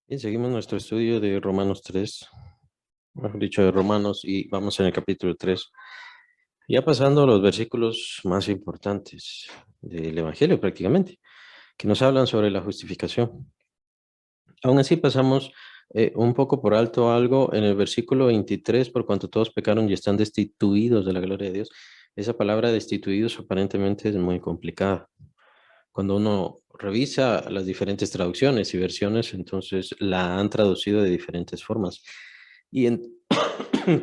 Bien, seguimos nuestro estudio de Romanos 3, mejor dicho, de Romanos, y vamos en el capítulo 3, ya pasando a los versículos más importantes del Evangelio prácticamente, que nos hablan sobre la justificación. Aún así pasamos un poco por alto algo en el versículo 23, por cuanto todos pecaron y están destituidos de la gloria de Dios. Esa palabra destituidos aparentemente es muy complicada. Cuando uno revisa las diferentes traducciones y versiones, entonces la han traducido de diferentes formas. Y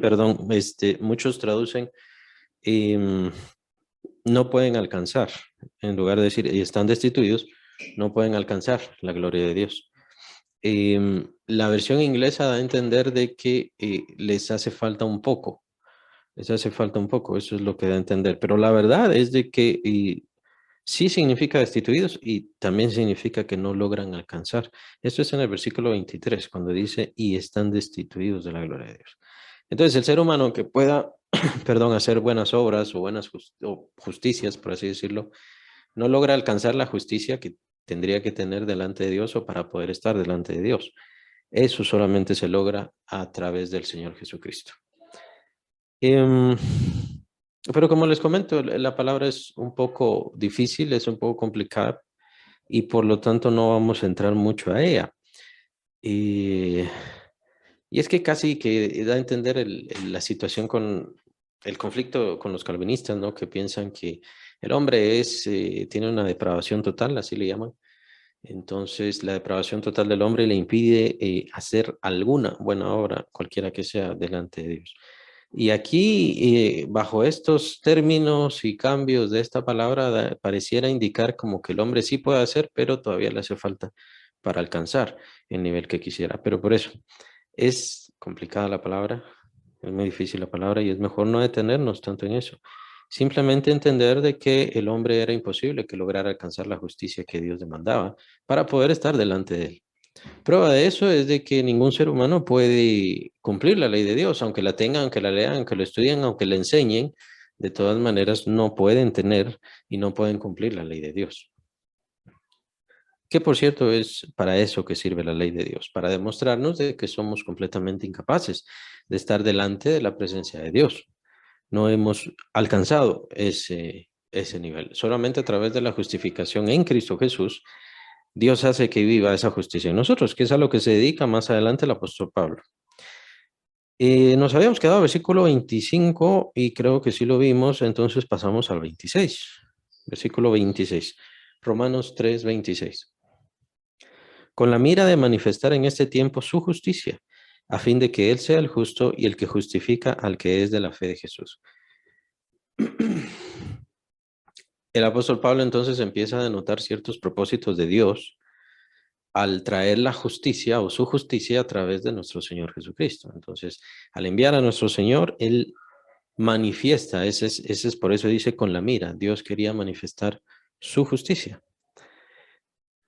perdón, muchos traducen em, no pueden alcanzar, en lugar de decir y están destituidos, no pueden alcanzar la gloria de Dios. La versión inglesa da a entender de que les hace falta un poco, les hace falta un poco, eso es lo que da a entender. Pero la verdad es de que sí significa destituidos y también significa que no logran alcanzar. Esto es en el versículo 23, cuando dice, y están destituidos de la gloria de Dios. Entonces, el ser humano que pueda, perdón, hacer buenas obras o o justicias, por así decirlo, no logra alcanzar la justicia que tendría que tener delante de Dios o para poder estar delante de Dios. Eso solamente se logra a través del Señor Jesucristo. Em, pero como les comento, la palabra es un poco difícil, es un poco complicada y por lo tanto no vamos a entrar mucho a ella. Y, y es que casi que da a entender la situación con el conflicto con los calvinistas, ¿no? Que piensan que el hombre tiene una depravación total, así le llaman. Entonces, la depravación total del hombre le impide hacer alguna buena obra, cualquiera que sea, delante de Dios. Y aquí, bajo estos términos y cambios de esta palabra, pareciera indicar como que el hombre sí puede hacer, pero todavía le hace falta para alcanzar el nivel que quisiera. Pero por eso, es complicada la palabra, es muy difícil la palabra y es mejor no detenernos tanto en eso. Simplemente entender de que el hombre era imposible que lograra alcanzar la justicia que Dios demandaba para poder estar delante de él. Prueba de eso es de que ningún ser humano puede cumplir la ley de Dios, aunque la tengan, aunque la lean, aunque lo estudien, aunque la enseñen, de todas maneras no pueden tener y no pueden cumplir la ley de Dios. Que por cierto es para eso que sirve la ley de Dios, para demostrarnos de que somos completamente incapaces de estar delante de la presencia de Dios. No hemos alcanzado ese nivel. Solamente a través de la justificación en Cristo Jesús, Dios hace que viva esa justicia en nosotros, que es a lo que se dedica más adelante el apóstol Pablo. Nos habíamos quedado al versículo 25 y creo que sí lo vimos, entonces pasamos al 26. Versículo 26. Romanos 3, 26. Con la mira de manifestar en este tiempo su justicia, a fin de que Él sea el justo y el que justifica al que es de la fe de Jesús. El apóstol Pablo entonces empieza a denotar ciertos propósitos de Dios al traer la justicia o su justicia a través de nuestro Señor Jesucristo. Entonces, al enviar a nuestro Señor, Él manifiesta, ese es por eso dice con la mira, Dios quería manifestar su justicia,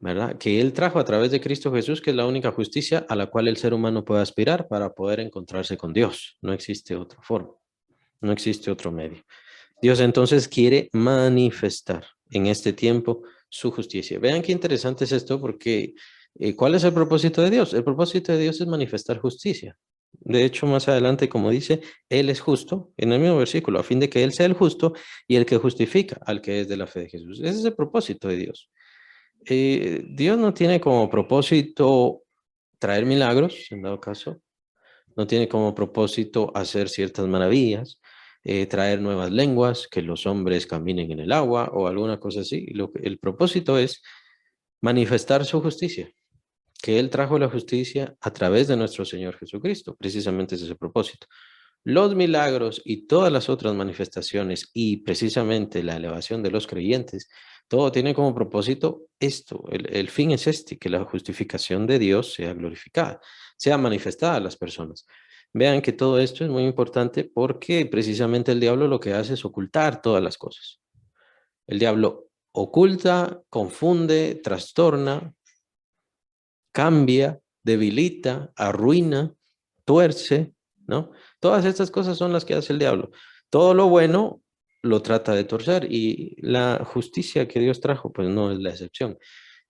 ¿verdad? Que Él trajo a través de Cristo Jesús, que es la única justicia a la cual el ser humano puede aspirar para poder encontrarse con Dios. No existe otra forma, no existe otro medio. Dios entonces quiere manifestar en este tiempo su justicia. Vean qué interesante es esto, porque ¿cuál es el propósito de Dios? El propósito de Dios es manifestar justicia. De hecho, más adelante, como dice, Él es justo, en el mismo versículo, a fin de que Él sea el justo y el que justifica al que es de la fe de Jesús. Ese es el propósito de Dios. Dios no tiene como propósito traer milagros, en dado caso, no tiene como propósito hacer ciertas maravillas, traer nuevas lenguas, que los hombres caminen en el agua o alguna cosa así. El propósito es manifestar su justicia, que Él trajo la justicia a través de nuestro Señor Jesucristo. Precisamente ese es el propósito. Los milagros y todas las otras manifestaciones y precisamente la elevación de los creyentes, todo tiene como propósito esto. El fin es este, que la justificación de Dios sea glorificada, sea manifestada a las personas. Vean que todo esto es muy importante porque precisamente el diablo lo que hace es ocultar todas las cosas. El diablo oculta, confunde, trastorna, cambia, debilita, arruina, tuerce, ¿no? Todas estas cosas son las que hace el diablo. Todo lo bueno lo trata de torcer y la justicia que Dios trajo, pues no es la excepción.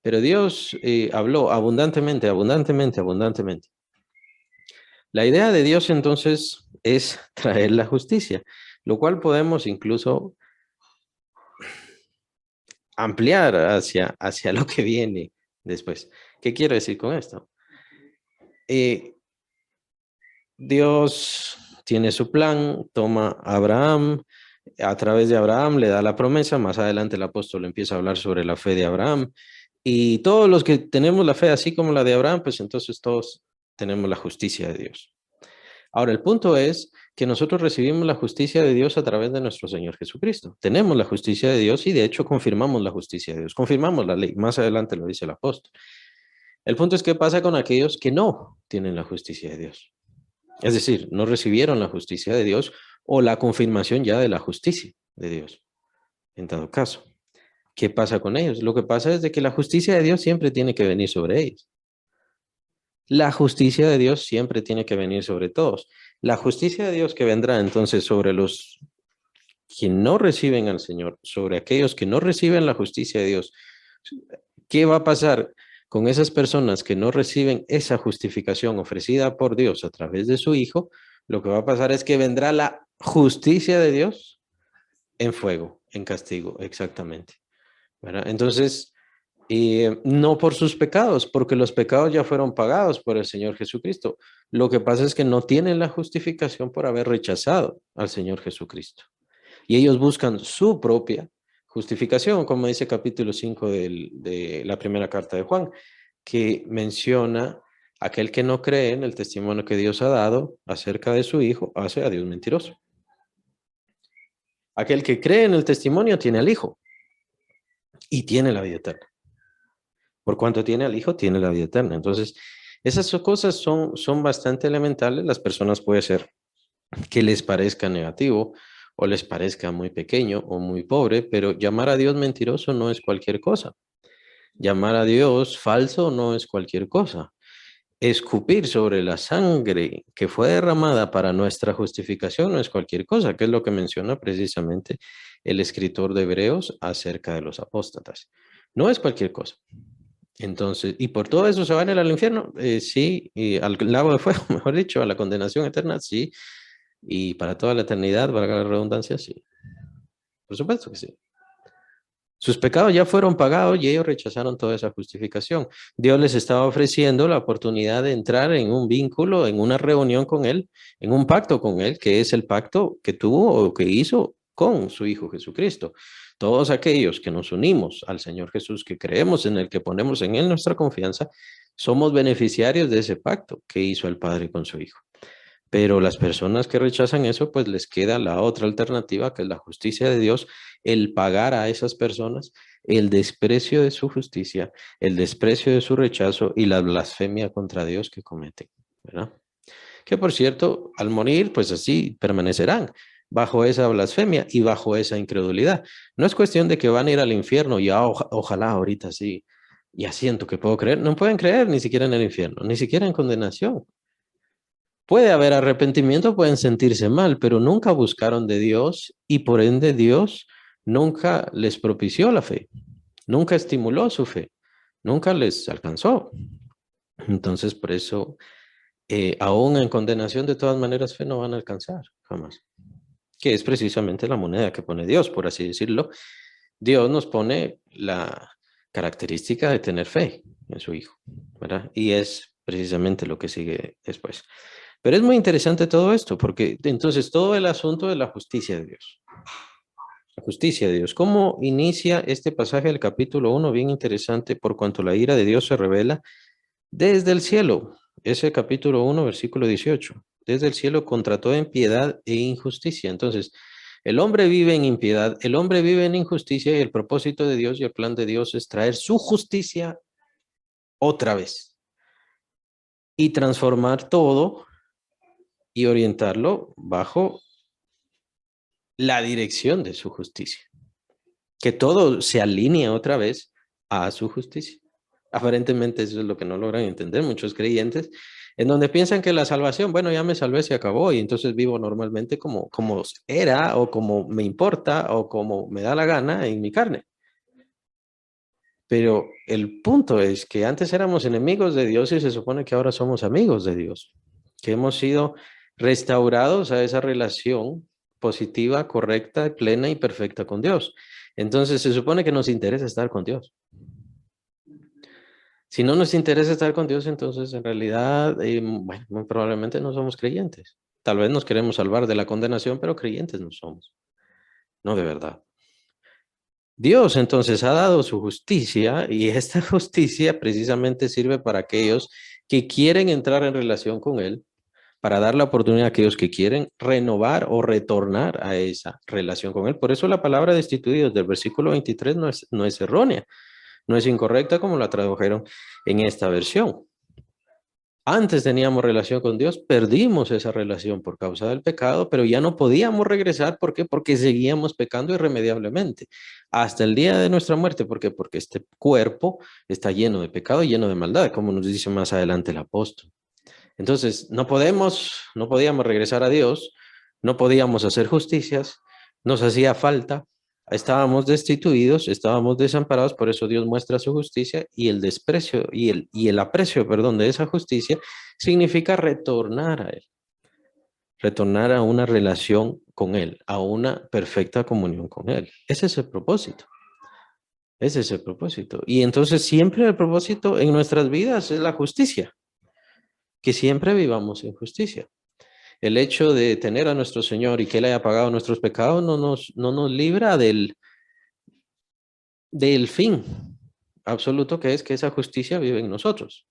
Pero Dios habló abundantemente, abundantemente, abundantemente. La idea de Dios entonces es traer la justicia, lo cual podemos incluso ampliar hacia lo que viene después. ¿Qué quiero decir con esto? Eh, Dios tiene su plan, toma a Abraham, a través de Abraham le da la promesa, más adelante el apóstol empieza a hablar sobre la fe de Abraham, y todos los que tenemos la fe así como la de Abraham, pues entonces todos tenemos la justicia de Dios. Ahora, el punto es que nosotros recibimos la justicia de Dios a través de nuestro Señor Jesucristo. Tenemos la justicia de Dios y de hecho confirmamos la justicia de Dios, confirmamos la ley, más adelante lo dice el apóstol. El punto es qué pasa con aquellos que no tienen la justicia de Dios. Es decir, no recibieron la justicia de Dios o la confirmación ya de la justicia de Dios. En todo caso, ¿qué pasa con ellos? Lo que pasa es de que la justicia de Dios siempre tiene que venir sobre ellos. La justicia de Dios siempre tiene que venir sobre todos. La justicia de Dios que vendrá entonces sobre los que no reciben al Señor, sobre aquellos que no reciben la justicia de Dios. ¿Qué va a pasar con esas personas que no reciben esa justificación ofrecida por Dios a través de su Hijo? Lo que va a pasar es que vendrá la justicia de Dios en fuego, en castigo, exactamente. ¿Verdad? Entonces, no por sus pecados, porque los pecados ya fueron pagados por el Señor Jesucristo. Lo que pasa es que no tienen la justificación por haber rechazado al Señor Jesucristo. Y ellos buscan su propia justificación, como dice capítulo 5 de la primera carta de Juan, que menciona aquel que no cree en el testimonio que Dios ha dado acerca de su Hijo, hace a Dios mentiroso. Aquel que cree en el testimonio tiene al Hijo y tiene la vida eterna. Por cuanto tiene al Hijo, tiene la vida eterna. Entonces, esas cosas son bastante elementales. Las personas puede ser que les parezca negativo o les parezca muy pequeño o muy pobre, pero llamar a Dios mentiroso no es cualquier cosa. Llamar a Dios falso no es cualquier cosa. Escupir sobre la sangre que fue derramada para nuestra justificación no es cualquier cosa, que es lo que menciona precisamente el escritor de Hebreos acerca de los apóstatas. No es cualquier cosa. Entonces, ¿y por todo eso se van a ir al infierno? Sí, y al lago de fuego, mejor dicho, a la condenación eterna, sí. Y para toda la eternidad, valga la redundancia, sí. Por supuesto que sí. Sus pecados ya fueron pagados y ellos rechazaron toda esa justificación. Dios les estaba ofreciendo la oportunidad de entrar en un vínculo, en una reunión con Él, en un pacto con Él, que es el pacto que tuvo o que hizo con su Hijo Jesucristo. Todos aquellos que nos unimos al Señor Jesús, que creemos en Él, que ponemos en Él nuestra confianza, somos beneficiarios de ese pacto que hizo el Padre con su Hijo. Pero las personas que rechazan eso, pues les queda la otra alternativa, que es la justicia de Dios, el pagar a esas personas el desprecio de su justicia, el desprecio de su rechazo y la blasfemia contra Dios que cometen, ¿verdad? Que por cierto, al morir, pues así permanecerán bajo esa blasfemia y bajo esa incredulidad. No es cuestión de que van a ir al infierno, ya ojalá ahorita sí, ya siento que puedo creer. No pueden creer ni siquiera en el infierno, ni siquiera en condenación. Puede haber arrepentimiento, pueden sentirse mal, pero nunca buscaron de Dios y por ende Dios nunca les propició la fe, nunca estimuló su fe, nunca les alcanzó. Entonces, por eso, aún en condenación, de todas maneras, fe no van a alcanzar, jamás. Que es precisamente la moneda que pone Dios, por así decirlo. Dios nos pone la característica de tener fe en su Hijo, ¿verdad? Y es precisamente lo que sigue después. Pero es muy interesante todo esto, porque entonces todo el asunto de la justicia de Dios. La justicia de Dios. ¿Cómo inicia este pasaje del capítulo 1? Bien interesante, por cuanto la ira de Dios se revela desde el cielo. Ese capítulo 1, versículo 18. Desde el cielo contra toda impiedad e injusticia. Entonces, el hombre vive en impiedad, el hombre vive en injusticia y el propósito de Dios y el plan de Dios es traer su justicia otra vez y transformar todo y orientarlo bajo la dirección de su justicia. Que todo se alinee otra vez a su justicia. Aparentemente eso es lo que no logran entender muchos creyentes, en donde piensan que la salvación, bueno, ya me salvé, se acabó y entonces vivo normalmente como era o como me importa o como me da la gana en mi carne. Pero el punto es que antes éramos enemigos de Dios y se supone que ahora somos amigos de Dios, que hemos sido restaurados a esa relación positiva, correcta, plena y perfecta con Dios. Entonces se supone que nos interesa estar con Dios. Si no nos interesa estar con Dios, entonces en realidad, bueno, muy probablemente no somos creyentes. Tal vez nos queremos salvar de la condenación, pero creyentes no somos, no de verdad. Dios entonces ha dado su justicia y esta justicia precisamente sirve para aquellos que quieren entrar en relación con Él, para dar la oportunidad a aquellos que quieren renovar o retornar a esa relación con Él. Por eso la palabra destituidos del versículo 23 no es errónea, no es incorrecta como la tradujeron en esta versión. Antes teníamos relación con Dios, perdimos esa relación por causa del pecado, pero ya no podíamos regresar. ¿Por qué? Porque seguíamos pecando irremediablemente hasta el día de nuestra muerte. ¿Por qué? Porque este cuerpo está lleno de pecado y lleno de maldad, como nos dice más adelante el apóstol. Entonces, no podíamos regresar a Dios, no podíamos hacer justicias, nos hacía falta, estábamos destituidos, estábamos desamparados, por eso Dios muestra su justicia y el desprecio y el aprecio, perdón, de esa justicia significa retornar a Él, retornar a una relación con Él, a una perfecta comunión con Él. Ese es el propósito. Ese es el propósito. Y entonces siempre el propósito en nuestras vidas es la justicia, que siempre vivamos en justicia. El hecho de tener a nuestro Señor y que Él haya pagado nuestros pecados no nos libra del fin absoluto, que es que esa justicia vive en nosotros,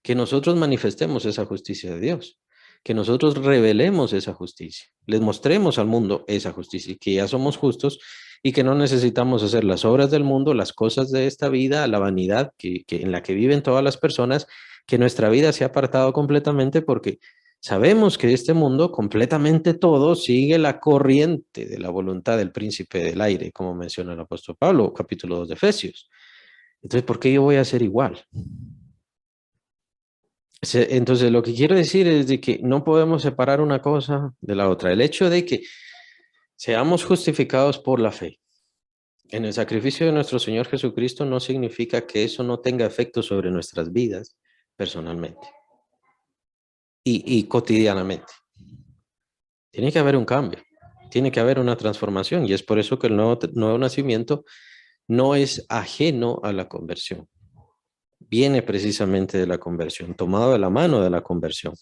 que nosotros manifestemos esa justicia de Dios, que nosotros revelemos esa justicia, les mostremos al mundo esa justicia, que ya somos justos y que no necesitamos hacer las obras del mundo, las cosas de esta vida, la vanidad en la que viven todas las personas, que nuestra vida se ha apartado completamente porque sabemos que este mundo, completamente todo, sigue la corriente de la voluntad del príncipe del aire, como menciona el apóstol Pablo, capítulo 2 de Efesios. Entonces, ¿por qué yo voy a ser igual? Entonces, lo que quiero decir es de que no podemos separar una cosa de la otra. El hecho de que seamos justificados por la fe en el sacrificio de nuestro Señor Jesucristo no significa que eso no tenga efecto sobre nuestras vidas personalmente y cotidianamente. Tiene que haber un cambio, tiene que haber una transformación y es por eso que el nuevo nacimiento no es ajeno a la conversión. Viene precisamente de la conversión, tomado de la mano de la conversión.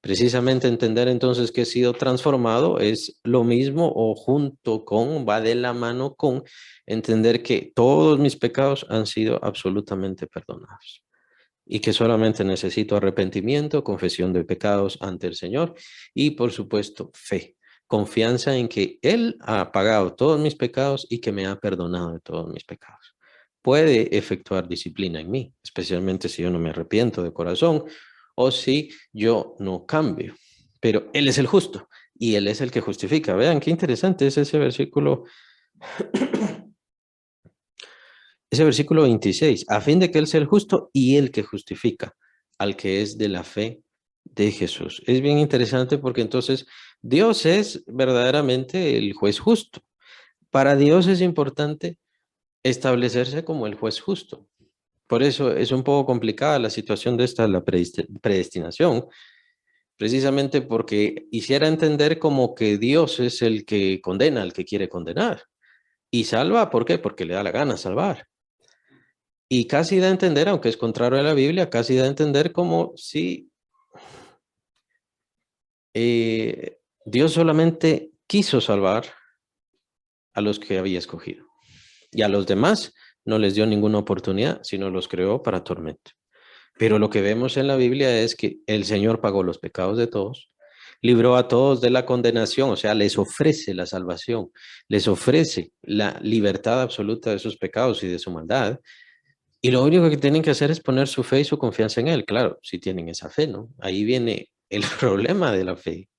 Precisamente entender entonces que he sido transformado es lo mismo o junto con, va de la mano con entender que todos mis pecados han sido absolutamente perdonados y que solamente necesito arrepentimiento, confesión de pecados ante el Señor y por supuesto fe, confianza en que Él ha pagado todos mis pecados y que me ha perdonado de todos mis pecados. Puede efectuar disciplina en mí, especialmente si yo no me arrepiento de corazón o si yo no cambio. Pero Él es el justo y Él es el que justifica. Vean qué interesante es ese versículo 26, a fin de que Él sea el justo y el que justifica al que es de la fe de Jesús. Es bien interesante porque entonces Dios es verdaderamente el juez justo. Para Dios es importante establecerse como el juez justo. Por eso es un poco complicada la situación de esta, la predestinación, precisamente porque hiciera entender como que Dios es el que condena al que quiere condenar y salva, ¿por qué? Porque le da la gana salvar. Y casi da a entender, aunque es contrario a la Biblia, casi da a entender como si Dios solamente quiso salvar a los que había escogido. Y a los demás no les dio ninguna oportunidad, sino los creó para tormento. Pero lo que vemos en la Biblia es que el Señor pagó los pecados de todos, libró a todos de la condenación, o sea, les ofrece la salvación, les ofrece la libertad absoluta de sus pecados y de su maldad. Y lo único que tienen que hacer es poner su fe y su confianza en Él, claro, si tienen esa fe, ¿no? Ahí viene el problema de la fe,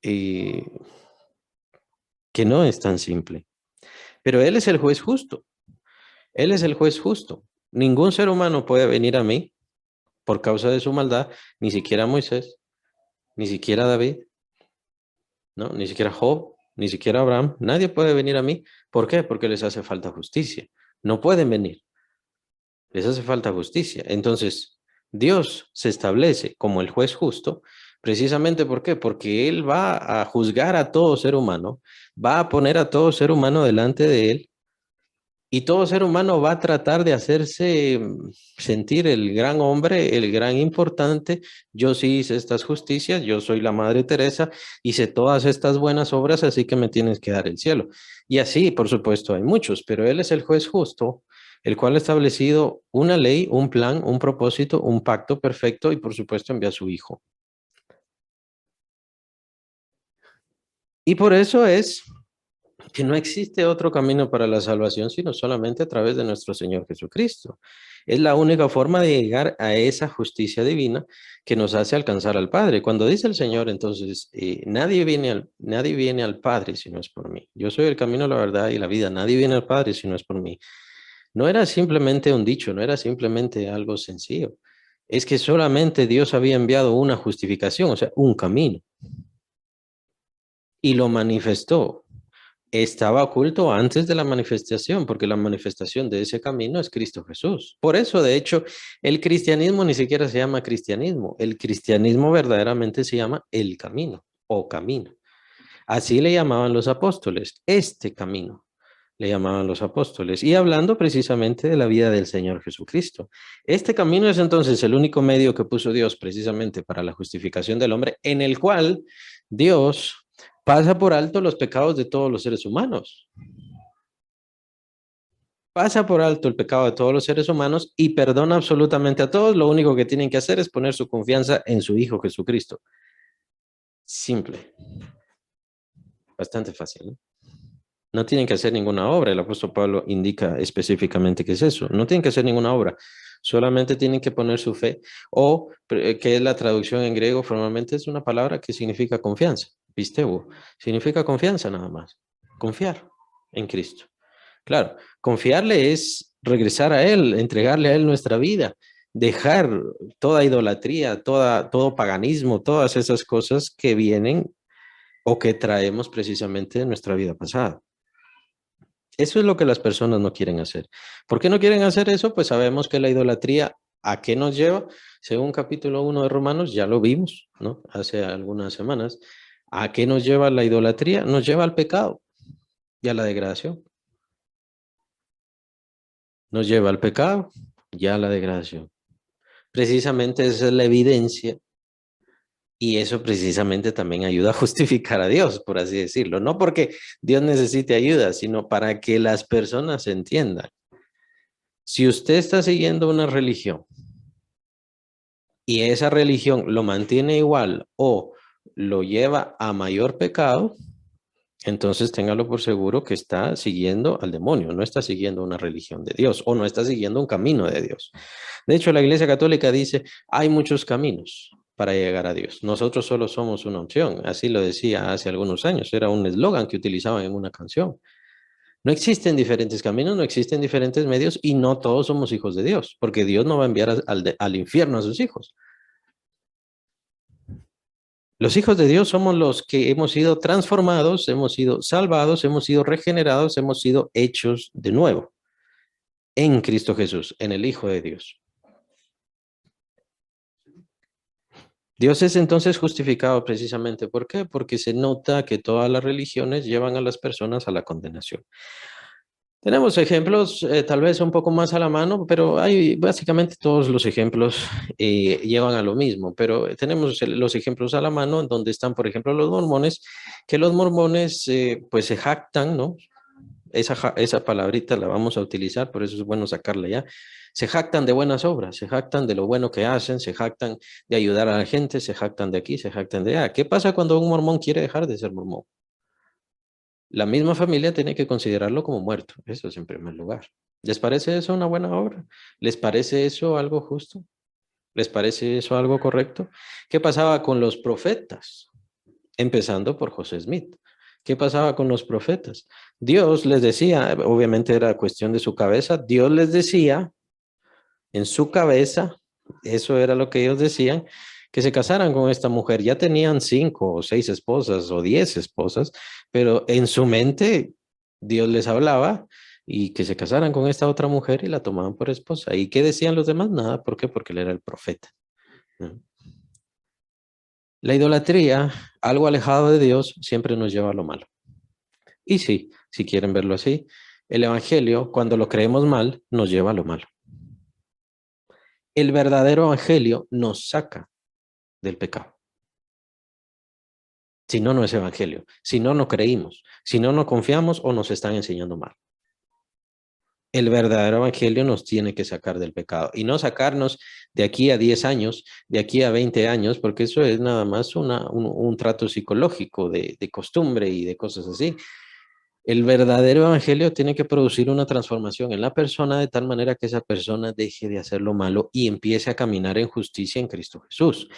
y que no es tan simple. Pero Él es el juez justo, Él es el juez justo. Ningún ser humano puede venir a mí por causa de su maldad, ni siquiera Moisés, ni siquiera David, ¿no? Ni siquiera Job, ni siquiera Abraham. Nadie puede venir a mí. ¿Por qué? Porque les hace falta justicia. No pueden venir. Les hace falta justicia. Entonces, Dios se establece como el juez justo, precisamente ¿por qué? Porque Él va a juzgar a todo ser humano, va a poner a todo ser humano delante de Él, y todo ser humano va a tratar de hacerse sentir el gran hombre, el gran importante. Yo sí hice estas justicias, yo soy la Madre Teresa, hice todas estas buenas obras, así que me tienes que dar el cielo. Y así, por supuesto, hay muchos, pero Él es el juez justo, el cual ha establecido una ley, un plan, un propósito, un pacto perfecto y, por supuesto, envía a su Hijo. Y por eso es que no existe otro camino para la salvación, sino solamente a través de nuestro Señor Jesucristo. Es la única forma de llegar a esa justicia divina que nos hace alcanzar al Padre. Cuando dice el Señor, entonces, nadie viene al Padre si no es por mí. Yo soy el camino, la verdad y la vida. Nadie viene al Padre si no es por mí. No era simplemente un dicho, no era simplemente algo sencillo. Es que solamente Dios había enviado una justificación, o sea, un camino, y lo manifestó. Estaba oculto antes de la manifestación, porque la manifestación de ese camino es Cristo Jesús. Por eso, de hecho, el cristianismo ni siquiera se llama cristianismo. El cristianismo verdaderamente se llama el camino o camino. Así le llamaban los apóstoles, este camino le llamaban los apóstoles, y hablando precisamente de la vida del Señor Jesucristo. Este camino es entonces el único medio que puso Dios precisamente para la justificación del hombre, en el cual Dios pasa por alto los pecados de todos los seres humanos. Pasa por alto el pecado de todos los seres humanos y perdona absolutamente a todos. Lo único que tienen que hacer es poner su confianza en su Hijo Jesucristo. Simple. Bastante fácil, ¿no? No tienen que hacer ninguna obra. El apóstol Pablo indica específicamente qué es eso. No tienen que hacer ninguna obra. Solamente tienen que poner su fe, o que es la traducción en griego, formalmente es una palabra que significa confianza. Pisteu. Significa confianza nada más. Confiar en Cristo. Claro, confiarle es regresar a Él, entregarle a Él nuestra vida, dejar toda idolatría, todo paganismo, todas esas cosas que vienen o que traemos precisamente de nuestra vida pasada. Eso es lo que las personas no quieren hacer. ¿Por qué no quieren hacer eso? Pues sabemos que la idolatría, ¿a qué nos lleva? Según capítulo 1 de Romanos, ya lo vimos, ¿no? Hace algunas semanas. ¿A qué nos lleva la idolatría? Nos lleva al pecado y a la degradación. Nos lleva al pecado y a la degradación. Precisamente esa es la evidencia, y eso precisamente también ayuda a justificar a Dios, por así decirlo. No porque Dios necesite ayuda, sino para que las personas entiendan. Si usted está siguiendo una religión y esa religión lo mantiene igual o lo lleva a mayor pecado, entonces téngalo por seguro que está siguiendo al demonio, no está siguiendo una religión de Dios o no está siguiendo un camino de Dios. De hecho, la Iglesia Católica dice, hay muchos caminos para llegar a Dios. Nosotros solo somos una opción. Así lo decía hace algunos años. Era un eslogan que utilizaban en una canción. No existen diferentes caminos, no existen diferentes medios, y no todos somos hijos de Dios, porque Dios no va a enviar al infierno a sus hijos. Los hijos de Dios somos los que hemos sido transformados, hemos sido salvados, hemos sido regenerados, hemos sido hechos de nuevo en Cristo Jesús, en el Hijo de Dios. Dios es entonces justificado precisamente. ¿Por qué? Porque se nota que todas las religiones llevan a las personas a la condenación. Tenemos ejemplos tal vez un poco más a la mano, pero hay básicamente todos los ejemplos llevan a lo mismo, pero tenemos los ejemplos a la mano donde están, por ejemplo, los mormones, que los mormones pues se jactan, ¿no? Esa palabrita la vamos a utilizar, por eso es bueno sacarla ya. Se jactan de buenas obras, se jactan de lo bueno que hacen, se jactan de ayudar a la gente, se jactan de aquí, se jactan de allá. ¿Qué pasa cuando un mormón quiere dejar de ser mormón? La misma familia tiene que considerarlo como muerto, eso es en primer lugar. ¿Les parece eso una buena obra? ¿Les parece eso algo justo? ¿Les parece eso algo correcto? ¿Qué pasaba con los profetas? Empezando por José Smith. ¿Qué pasaba con los profetas? Dios les decía, obviamente era cuestión de su cabeza, Dios les decía en su cabeza, eso era lo que ellos decían, que se casaran con esta mujer. Ya tenían 5 o 6 esposas o 10 esposas, pero en su mente Dios les hablaba y que se casaran con esta otra mujer y la tomaban por esposa. ¿Y qué decían los demás? Nada, ¿por qué? Porque él era el profeta. ¿No? La idolatría, algo alejado de Dios, siempre nos lleva a lo malo. Y sí, si quieren verlo así, el evangelio, cuando lo creemos mal, nos lleva a lo malo. El verdadero evangelio nos saca del pecado. Si no, no es evangelio. Si no, no creímos. Si no, no confiamos o nos están enseñando mal. El verdadero evangelio nos tiene que sacar del pecado y no sacarnos de aquí a 10 años, de aquí a 20 años, porque eso es nada más un trato psicológico de costumbre y de cosas así. El verdadero evangelio tiene que producir una transformación en la persona de tal manera que esa persona deje de hacer lo malo y empiece a caminar en justicia en Cristo Jesús.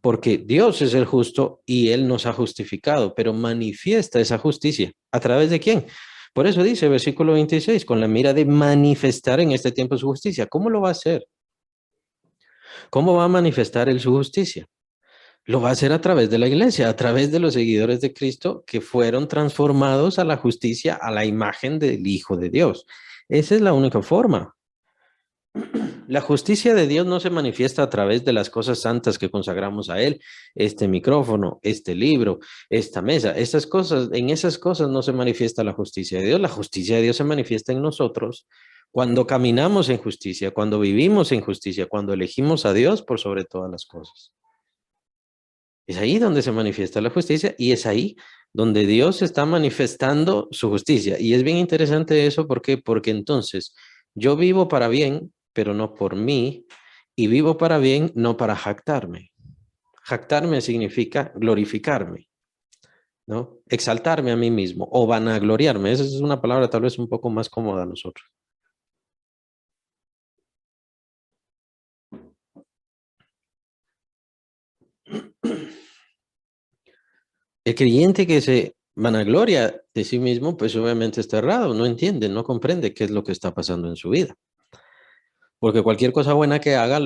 Porque Dios es el justo y Él nos ha justificado, pero manifiesta esa justicia. ¿A través de quién? Por eso dice versículo 26, con la mira de manifestar en este tiempo su justicia. ¿Cómo lo va a hacer? ¿Cómo va a manifestar Él su justicia? Lo va a hacer a través de la iglesia, a través de los seguidores de Cristo que fueron transformados a la justicia, a la imagen del Hijo de Dios. Esa es la única forma. La justicia de Dios no se manifiesta a través de las cosas santas que consagramos a Él, este micrófono, este libro, esta mesa, esas cosas, en esas cosas no se manifiesta la justicia de Dios. La justicia de Dios se manifiesta en nosotros cuando caminamos en justicia, cuando vivimos en justicia, cuando elegimos a Dios por sobre todas las cosas. Es ahí donde se manifiesta la justicia y es ahí donde Dios está manifestando su justicia. Y es bien interesante eso, ¿por qué? Porque entonces yo vivo para bien, pero no por mí, y vivo para bien, no para jactarme. Jactarme significa glorificarme, ¿no? Exaltarme a mí mismo o vanagloriarme. Esa es una palabra tal vez un poco más cómoda a nosotros. El creyente que se vanagloria de sí mismo, pues obviamente está errado, no entiende, no comprende qué es lo que está pasando en su vida. Porque cualquier cosa buena que haga,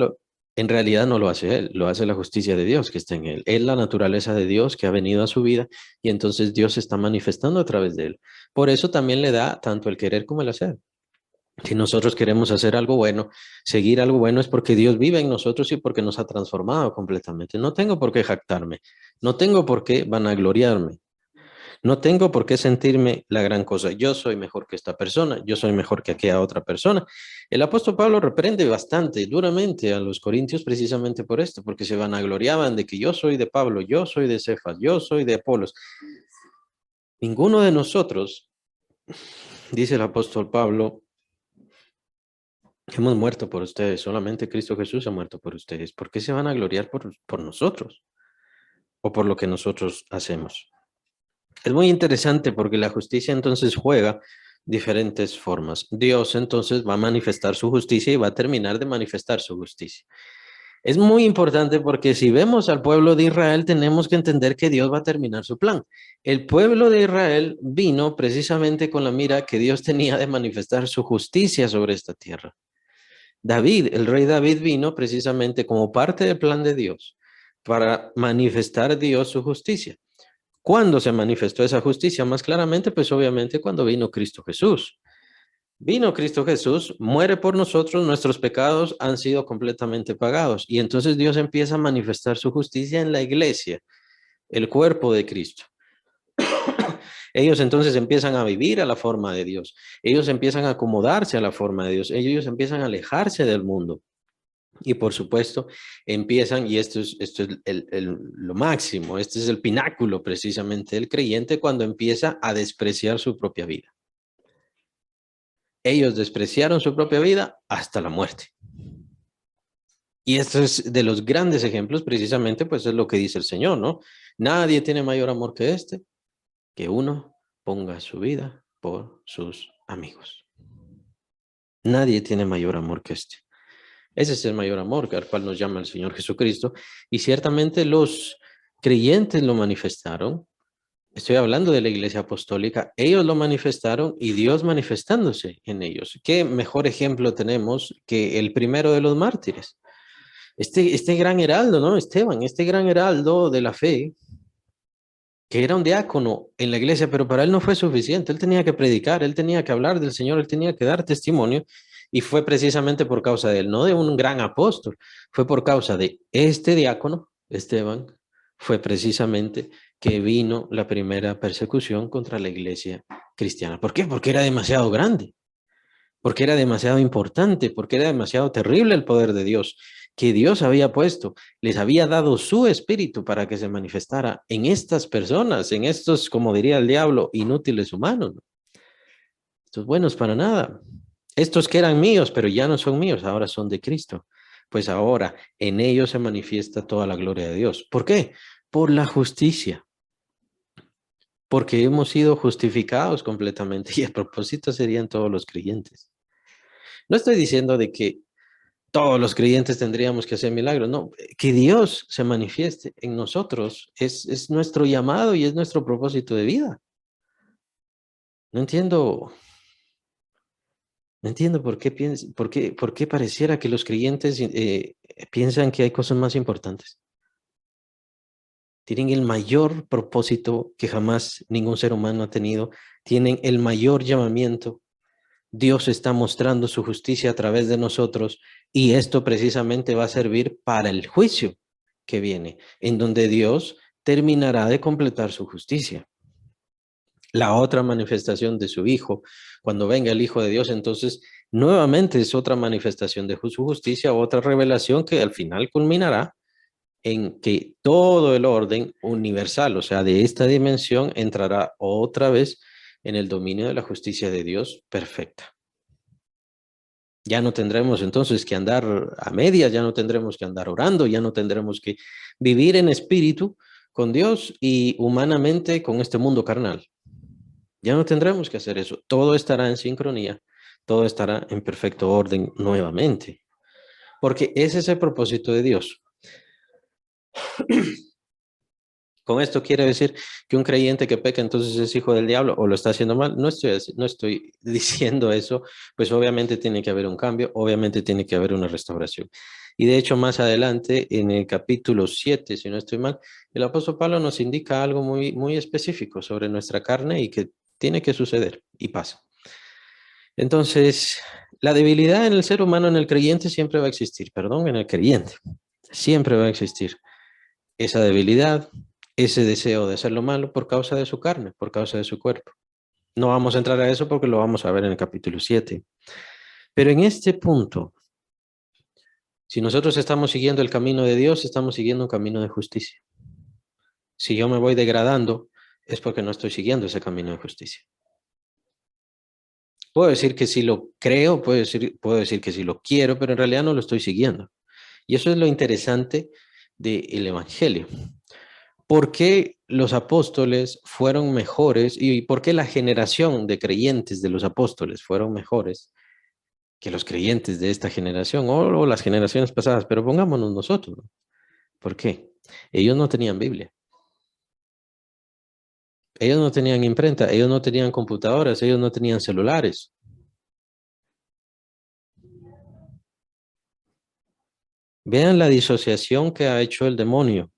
en realidad no lo hace él, lo hace la justicia de Dios que está en él. Es la naturaleza de Dios que ha venido a su vida y entonces Dios se está manifestando a través de él. Por eso también le da tanto el querer como el hacer. Si nosotros queremos hacer algo bueno, seguir algo bueno, es porque Dios vive en nosotros y porque nos ha transformado completamente. No tengo por qué jactarme, no tengo por qué vanagloriarme. No tengo por qué sentirme la gran cosa. Yo soy mejor que esta persona, yo soy mejor que aquella otra persona. El apóstol Pablo reprende bastante duramente a los corintios precisamente por esto, porque se vanagloriaban de que yo soy de Pablo, yo soy de Cefas, yo soy de Apolos. Ninguno de nosotros, dice el apóstol Pablo, hemos muerto por ustedes, solamente Cristo Jesús ha muerto por ustedes. ¿Por qué se van a gloriar por nosotros o por lo que nosotros hacemos? Es muy interesante porque la justicia entonces juega diferentes formas. Dios entonces va a manifestar su justicia y va a terminar de manifestar su justicia. Es muy importante porque si vemos al pueblo de Israel, tenemos que entender que Dios va a terminar su plan. El pueblo de Israel vino precisamente con la mira que Dios tenía de manifestar su justicia sobre esta tierra. David, el rey David vino precisamente como parte del plan de Dios para manifestar Dios su justicia. ¿Cuándo se manifestó esa justicia? Más claramente, pues obviamente cuando vino Cristo Jesús. Vino Cristo Jesús, muere por nosotros, nuestros pecados han sido completamente pagados. Y entonces Dios empieza a manifestar su justicia en la iglesia, el cuerpo de Cristo. Ellos entonces empiezan a vivir a la forma de Dios. Ellos empiezan a acomodarse a la forma de Dios. Ellos empiezan a alejarse del mundo. Y por supuesto, empiezan, y esto es lo máximo, este es el pináculo precisamente del creyente cuando empieza a despreciar su propia vida. Ellos despreciaron su propia vida hasta la muerte. Y esto es de los grandes ejemplos, precisamente, pues es lo que dice el Señor, ¿no? Nadie tiene mayor amor que este, que uno ponga su vida por sus amigos. Nadie tiene mayor amor que este. Ese es el mayor amor al cual nos llama el Señor Jesucristo. Y ciertamente los creyentes lo manifestaron. Estoy hablando de la iglesia apostólica. Ellos lo manifestaron y Dios manifestándose en ellos. ¿Qué mejor ejemplo tenemos que el primero de los mártires? Este gran heraldo, ¿no? Esteban, este gran heraldo de la fe, que era un diácono en la iglesia, pero para él no fue suficiente. Él tenía que predicar, él tenía que hablar del Señor, él tenía que dar testimonio. Y fue precisamente por causa de él, no de un gran apóstol, fue por causa de este diácono, Esteban, fue precisamente que vino la primera persecución contra la iglesia cristiana. ¿Por qué? Porque era demasiado grande, porque era demasiado importante, porque era demasiado terrible el poder de Dios, que Dios había puesto, les había dado su espíritu para que se manifestara en estas personas, en estos, como diría el diablo, inútiles humanos, ¿no? Estos buenos para nada. Estos que eran míos, pero ya no son míos, ahora son de Cristo. Pues ahora en ellos se manifiesta toda la gloria de Dios. ¿Por qué? Por la justicia, porque hemos sido justificados completamente y el propósito serían todos los creyentes. No estoy diciendo de que todos los creyentes tendríamos que hacer milagros, no, que Dios se manifieste en nosotros es nuestro llamado y es nuestro propósito de vida. No entiendo, no entiendo por qué pareciera que los creyentes piensan que hay cosas más importantes. Tienen el mayor propósito que jamás ningún ser humano ha tenido, tienen el mayor llamamiento. Dios está mostrando su justicia a través de nosotros y esto precisamente va a servir para el juicio que viene, en donde Dios terminará de completar su justicia. La otra manifestación de su Hijo, cuando venga el Hijo de Dios, entonces nuevamente es otra manifestación de su justicia, otra revelación que al final culminará en que todo el orden universal, o sea, de esta dimensión, entrará otra vez en el dominio de la justicia de Dios perfecta. Ya no tendremos entonces que andar a medias, ya no tendremos que andar orando, ya no tendremos que vivir en espíritu con Dios y humanamente con este mundo carnal. Ya no tendremos que hacer eso. Todo estará en sincronía, todo estará en perfecto orden nuevamente, porque ese es el propósito de Dios. Con esto quiere decir que un creyente que peca entonces es hijo del diablo o lo está haciendo mal. No estoy diciendo eso, pues obviamente tiene que haber un cambio, obviamente tiene que haber una restauración. Y de hecho más adelante en el capítulo 7, si no estoy mal, el apóstol Pablo nos indica algo muy específico sobre nuestra carne y que tiene que suceder y pasa. Entonces, la debilidad en el ser humano, en el creyente, siempre va a existir, perdón, en el creyente, siempre va a existir esa debilidad, ese deseo de hacer lo malo por causa de su carne, por causa de su cuerpo. No vamos a entrar a eso porque lo vamos a ver en el capítulo 7. Pero en este punto, si nosotros estamos siguiendo el camino de Dios, estamos siguiendo un camino de justicia. Si yo me voy degradando, es porque no estoy siguiendo ese camino de justicia. Puedo decir que si lo creo, puedo decir que si lo quiero, pero en realidad no lo estoy siguiendo. Y eso es lo interesante del Evangelio. ¿Por qué los apóstoles fueron mejores y por qué la generación de creyentes de los apóstoles fueron mejores que los creyentes de esta generación o las generaciones pasadas? Pero pongámonos nosotros, ¿no? ¿Por qué? Ellos no tenían Biblia, ellos no tenían imprenta, ellos no tenían computadoras, ellos no tenían celulares. Vean la disociación que ha hecho el demonio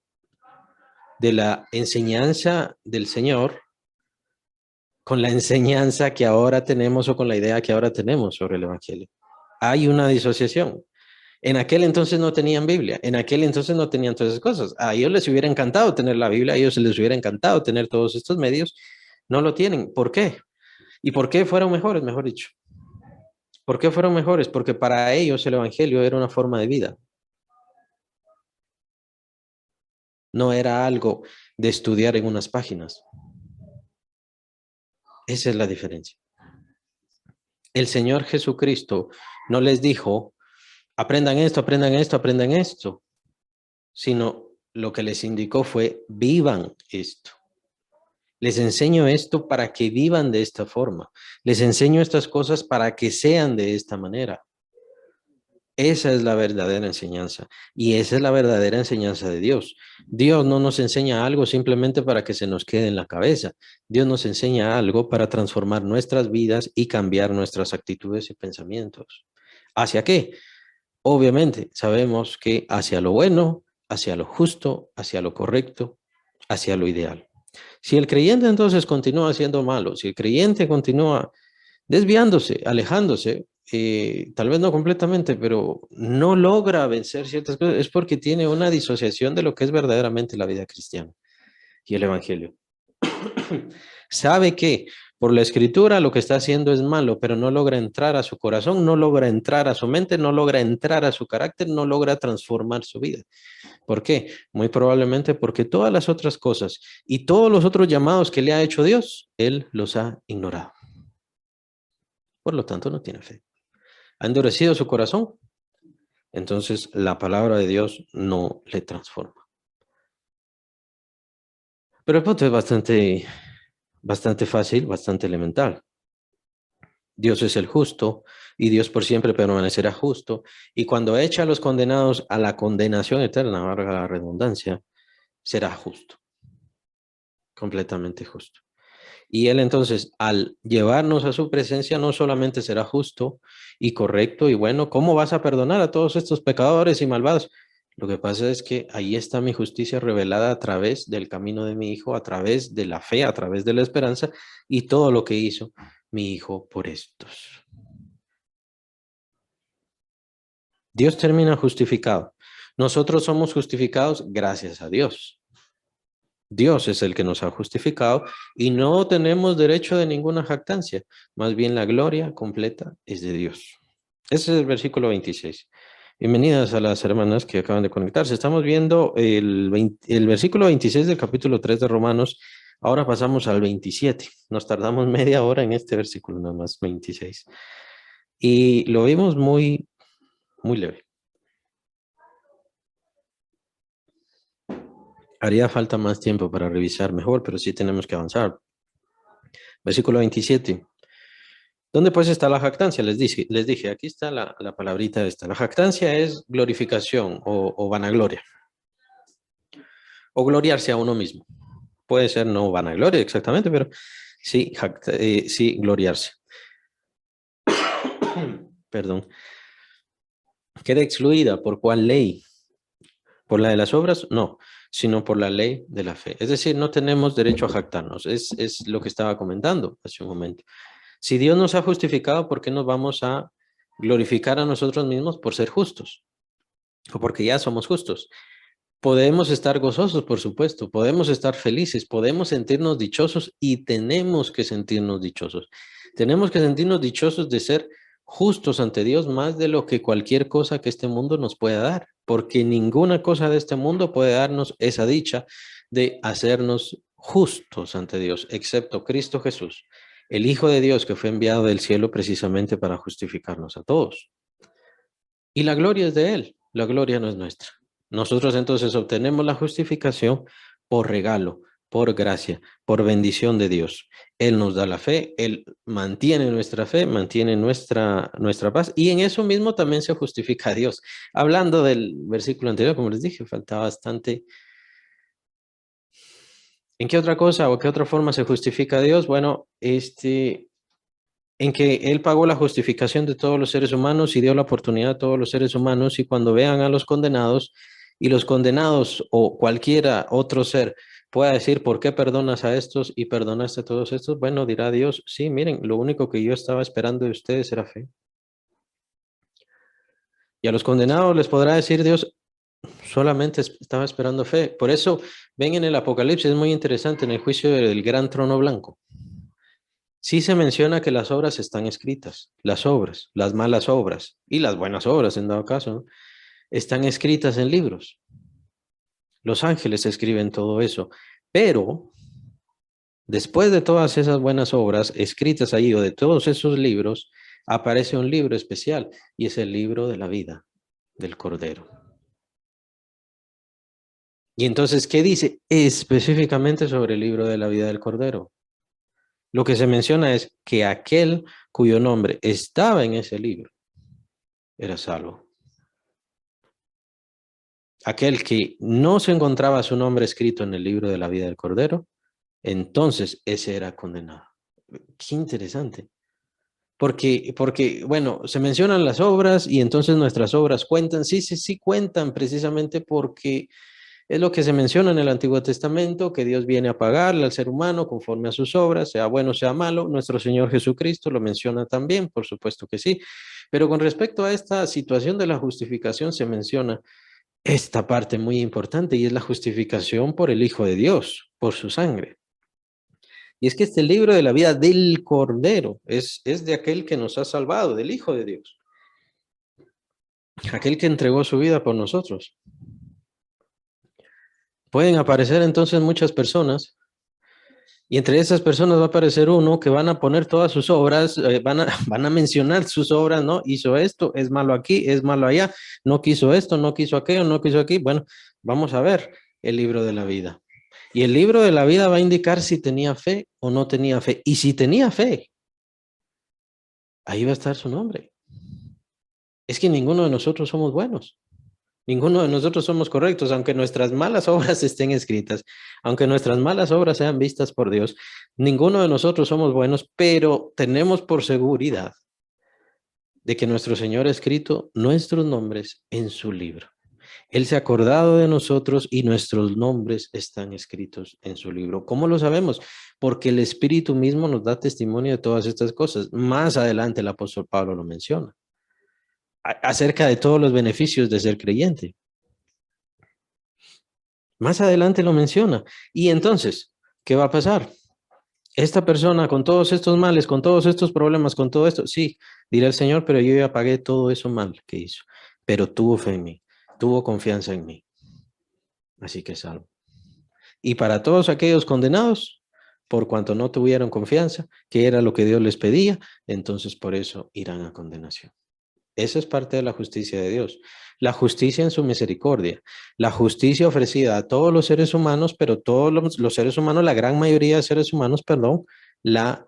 de la enseñanza del Señor con la enseñanza que ahora tenemos o con la idea que ahora tenemos sobre el Evangelio. Hay una disociación. En aquel entonces no tenían Biblia, en aquel entonces no tenían todas esas cosas. A ellos les hubiera encantado tener la Biblia, a ellos les hubiera encantado tener todos estos medios. No lo tienen. ¿Por qué? ¿Y por qué fueron mejores, mejor dicho? ¿Por qué fueron mejores? Porque para ellos el Evangelio era una forma de vida. No era algo de estudiar en unas páginas. Esa es la diferencia. El Señor Jesucristo no les dijo, aprendan esto, aprendan esto, aprendan esto, sino lo que les indicó fue, vivan esto. Les enseño esto para que vivan de esta forma. Les enseño estas cosas para que sean de esta manera. Esa es la verdadera enseñanza y esa es la verdadera enseñanza de Dios. Dios no nos enseña algo simplemente para que se nos quede en la cabeza. Dios nos enseña algo para transformar nuestras vidas y cambiar nuestras actitudes y pensamientos. ¿Hacia qué? Obviamente sabemos que hacia lo bueno, hacia lo justo, hacia lo correcto, hacia lo ideal. Si el creyente entonces continúa haciendo malo, si el creyente continúa desviándose, alejándose, tal vez no completamente, pero no logra vencer ciertas cosas, es porque tiene una disociación de lo que es verdaderamente la vida cristiana y el evangelio. Sabe que por la escritura lo que está haciendo es malo, pero no logra entrar a su corazón, no logra entrar a su mente, no logra entrar a su carácter, no logra transformar su vida. ¿Por qué? Muy probablemente porque todas las otras cosas y todos los otros llamados que le ha hecho Dios, él los ha ignorado. Por lo tanto, no tiene fe. Ha endurecido su corazón, entonces la palabra de Dios no le transforma. Pero el punto es bastante fácil, bastante elemental. Dios es el justo y Dios por siempre permanecerá justo. Y cuando echa a los condenados a la condenación eterna, valga la redundancia, será justo, completamente justo. Y Él entonces, al llevarnos a su presencia, no solamente será justo y correcto y bueno, ¿cómo vas a perdonar a todos estos pecadores y malvados? Lo que pasa es que ahí está mi justicia revelada a través del camino de mi Hijo, a través de la fe, a través de la esperanza y todo lo que hizo mi Hijo por estos. Dios termina justificado. Nosotros somos justificados gracias a Dios. Dios es el que nos ha justificado y no tenemos derecho de ninguna jactancia. Más bien la gloria completa es de Dios. Ese es el versículo 26. Bienvenidas a las hermanas que acaban de conectarse. Estamos viendo el versículo 26 del capítulo 3 de Romanos. Ahora pasamos al 27. Nos tardamos media hora en este versículo, nada más 26. Y lo vimos muy leve. Haría falta más tiempo para revisar mejor, pero sí tenemos que avanzar. Versículo 27. ¿Dónde pues está la jactancia? Les dije, aquí está la palabrita esta. La jactancia es glorificación o vanagloria. O gloriarse a uno mismo. Puede ser no vanagloria exactamente, pero sí, sí gloriarse. Perdón. Queda excluida. ¿Por cuál ley? ¿Por la de las obras? No, sino por la ley de la fe. Es decir, no tenemos derecho a jactarnos. Es lo que estaba comentando hace un momento. Si Dios nos ha justificado, ¿por qué nos vamos a glorificar a nosotros mismos por ser justos? O porque ya somos justos. Podemos estar gozosos, por supuesto, podemos estar felices, podemos sentirnos dichosos y tenemos que sentirnos dichosos. Tenemos que sentirnos dichosos de ser justos ante Dios más de lo que cualquier cosa que este mundo nos pueda dar, porque ninguna cosa de este mundo puede darnos esa dicha de hacernos justos ante Dios, excepto Cristo Jesús, el Hijo de Dios que fue enviado del cielo precisamente para justificarnos a todos. Y la gloria es de Él, la gloria no es nuestra. Nosotros entonces obtenemos la justificación por regalo, por gracia, por bendición de Dios. Él nos da la fe, Él mantiene nuestra fe, mantiene nuestra paz y en eso mismo también se justifica a Dios. Hablando del versículo anterior, como les dije, falta bastante. ¿En qué otra cosa o qué otra forma se justifica a Dios? Bueno, en que Él pagó la justificación de todos los seres humanos y dio la oportunidad a todos los seres humanos y cuando vean a los condenados y los condenados o cualquiera otro ser pueda decir, ¿por qué perdonas a estos y perdonaste a todos estos? Bueno, dirá Dios, sí, miren, lo único que yo estaba esperando de ustedes era fe. Y a los condenados les podrá decir Dios, solamente estaba esperando fe. Por eso, ven en el Apocalipsis, es muy interesante, en el juicio del gran trono blanco. Sí se menciona que las obras están escritas, las obras, las malas obras y las buenas obras en dado caso, ¿no? Están escritas en libros. Los ángeles escriben todo eso, pero después de todas esas buenas obras escritas ahí o de todos esos libros, aparece un libro especial y es el libro de la vida del Cordero. Y entonces, ¿qué dice específicamente sobre el libro de la vida del Cordero? Lo que se menciona es que aquel cuyo nombre estaba en ese libro era salvo. Aquel que no se encontraba su nombre escrito en el libro de la vida del Cordero, entonces ese era condenado. Qué interesante. Porque, bueno, se mencionan las obras y entonces nuestras obras cuentan. Sí, sí, sí cuentan precisamente porque Es lo que se menciona en el Antiguo Testamento, que Dios viene a pagarle al ser humano conforme a sus obras, sea bueno, sea malo. Nuestro Señor Jesucristo lo menciona también, por supuesto que sí. Pero con respecto a esta situación de la justificación, se menciona esta parte muy importante y es la justificación por el Hijo de Dios, por su sangre. Y es que este libro de la vida del Cordero es de aquel que nos ha salvado, del Hijo de Dios, aquel que entregó su vida por nosotros. Pueden aparecer entonces muchas personas y entre esas personas va a aparecer uno que van a poner todas sus obras, van a mencionar sus obras, ¿no? Hizo esto, es malo aquí, es malo allá, no quiso esto, no quiso aquello, no quiso aquí. Bueno, vamos a ver el libro de la vida. Y el libro de la vida va a indicar si tenía fe o no tenía fe. Y si tenía fe, ahí va a estar su nombre. Es que ninguno de nosotros somos buenos. Ninguno de nosotros somos correctos, aunque nuestras malas obras estén escritas, aunque nuestras malas obras sean vistas por Dios, ninguno de nosotros somos buenos, pero tenemos por seguridad de que nuestro Señor ha escrito nuestros nombres en su libro. Él se ha acordado de nosotros y nuestros nombres están escritos en su libro. ¿Cómo lo sabemos? Porque el Espíritu mismo nos da testimonio de todas estas cosas. Más adelante el apóstol Pablo lo menciona, acerca de todos los beneficios de ser creyente. Más adelante lo menciona. Y entonces, ¿qué va a pasar? Esta persona con todos estos males, con todos estos problemas, con todo esto, sí, dirá el Señor, pero yo ya pagué todo eso mal que hizo. Pero tuvo fe en mí, tuvo confianza en mí. Así que salvo. Y para todos aquellos condenados, por cuanto no tuvieron confianza, que era lo que Dios les pedía, entonces por eso irán a condenación. Esa es parte de la justicia de Dios. La justicia en su misericordia. La justicia ofrecida a todos los seres humanos, pero todos los seres humanos, la gran mayoría de seres humanos, perdón, la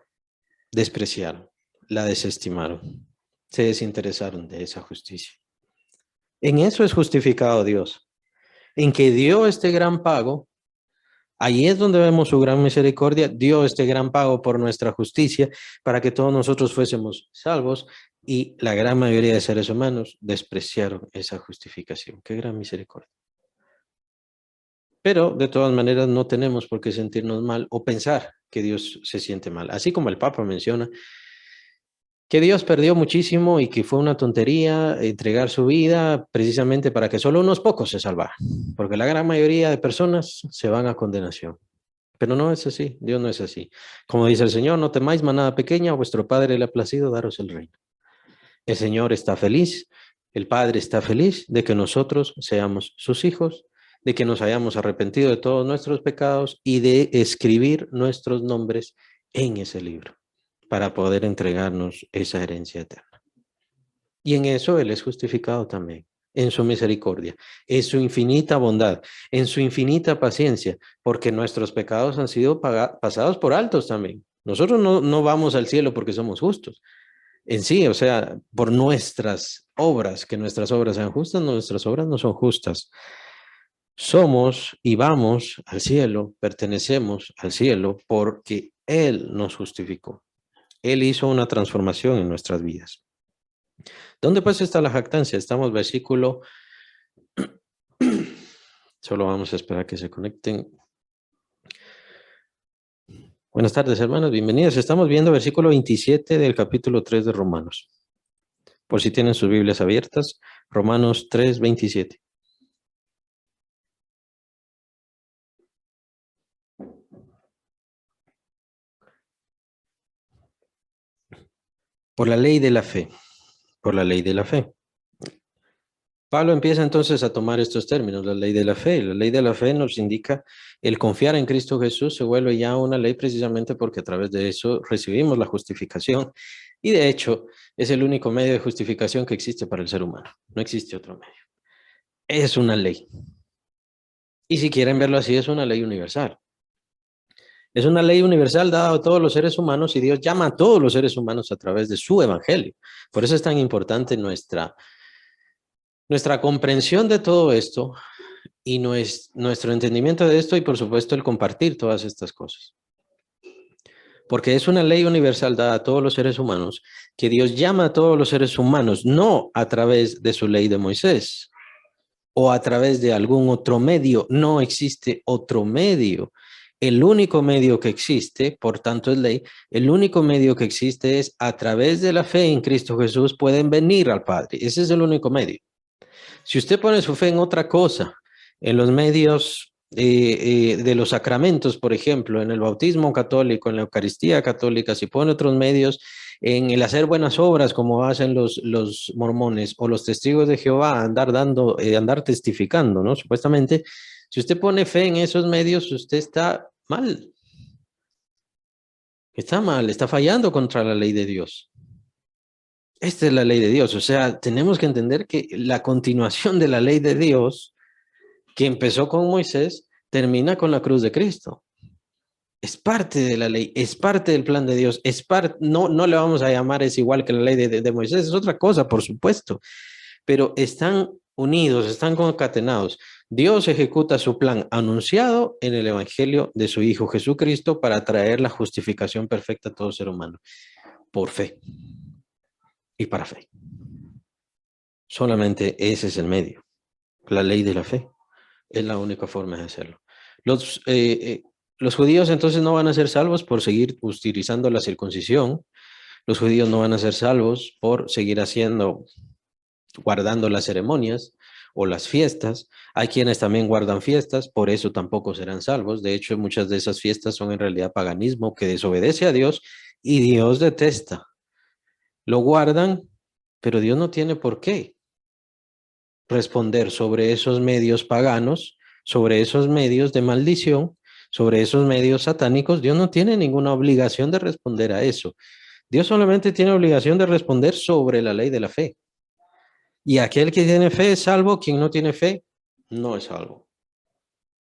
despreciaron, la desestimaron, se desinteresaron de esa justicia. En eso es justificado Dios, en que dio este gran pago. Ahí es donde vemos su gran misericordia, dio este gran pago por nuestra justicia para que todos nosotros fuésemos salvos y la gran mayoría de seres humanos despreciaron esa justificación. Qué gran misericordia. Pero de todas maneras no tenemos por qué sentirnos mal o pensar que Dios se siente mal. Así como el Papa menciona que Dios perdió muchísimo y que fue una tontería entregar su vida precisamente para que solo unos pocos se salvaran, porque la gran mayoría de personas se van a condenación. Pero no es así, Dios no es así. Como dice el Señor, no temáis manada pequeña, a vuestro Padre le ha placido daros el reino. El Señor está feliz, el Padre está feliz de que nosotros seamos sus hijos, de que nos hayamos arrepentido de todos nuestros pecados y de escribir nuestros nombres en ese libro para poder entregarnos esa herencia eterna. Y en eso Él es justificado también, en su misericordia, en su infinita bondad, en su infinita paciencia, porque nuestros pecados han sido pasados por altos también. Nosotros no vamos al cielo porque somos justos. En sí, o sea, por nuestras obras, que nuestras obras sean justas, nuestras obras no son justas. Somos y vamos al cielo, pertenecemos al cielo porque Él nos justificó. Él hizo una transformación en nuestras vidas. ¿Dónde pues está la jactancia? Estamos versículo... Solo vamos a esperar que se conecten. Buenas tardes, hermanos, bienvenidos. Estamos viendo versículo 27 del capítulo 3 de Romanos. Por si tienen sus Biblias abiertas, Romanos 3, 27. Por la ley de la fe. Por la ley de la fe. Pablo empieza entonces a tomar estos términos, la ley de la fe. La ley de la fe nos indica el confiar en Cristo Jesús se vuelve ya una ley precisamente porque a través de eso recibimos la justificación y de hecho es el único medio de justificación que existe para el ser humano. No existe otro medio. Es una ley. Y si quieren verlo así, es una ley universal. Es una ley universal dada a todos los seres humanos y Dios llama a todos los seres humanos a través de su evangelio. Por eso es tan importante nuestra comprensión de todo esto y nuestro entendimiento de esto y por supuesto el compartir todas estas cosas. Porque es una ley universal dada a todos los seres humanos que Dios llama a todos los seres humanos, no a través de su ley de Moisés, o a través de algún otro medio. No existe otro medio. El único medio que existe, por tanto es ley, el único medio que existe es a través de la fe en Cristo Jesús pueden venir al Padre. Ese es el único medio. Si usted pone su fe en otra cosa, en los medios de los sacramentos, por ejemplo, en el bautismo católico, en la Eucaristía católica, si pone otros medios, en el hacer buenas obras como hacen los mormones o los testigos de Jehová, andar testificando, ¿no? Supuestamente, si usted pone fe en esos medios, usted está mal. Está mal, está fallando contra la ley de Dios. Esta es la ley de Dios. O sea, tenemos que entender que la continuación de la ley de Dios que empezó con Moisés, termina con la cruz de Cristo. Es parte de la ley, es parte del plan de Dios, no le vamos a llamar es igual que la ley de Moisés, es otra cosa, por supuesto, pero están unidos, están concatenados. Dios ejecuta su plan anunciado en el Evangelio de su Hijo Jesucristo para traer la justificación perfecta a todo ser humano, por fe y para fe. Solamente ese es el medio, la ley de la fe. Es la única forma de hacerlo. Los judíos entonces no van a ser salvos por seguir utilizando la circuncisión. Los judíos no van a ser salvos por seguir guardando las ceremonias o las fiestas. Hay quienes también guardan fiestas, por eso tampoco serán salvos. De hecho, muchas de esas fiestas son en realidad paganismo que desobedece a Dios y Dios detesta. Lo guardan, pero Dios no tiene por qué responder sobre esos medios paganos, sobre esos medios de maldición, sobre esos medios satánicos. Dios no tiene ninguna obligación de responder a eso. Dios solamente tiene obligación de responder sobre la ley de la fe. Y aquel que tiene fe es salvo, quien no tiene fe no es salvo.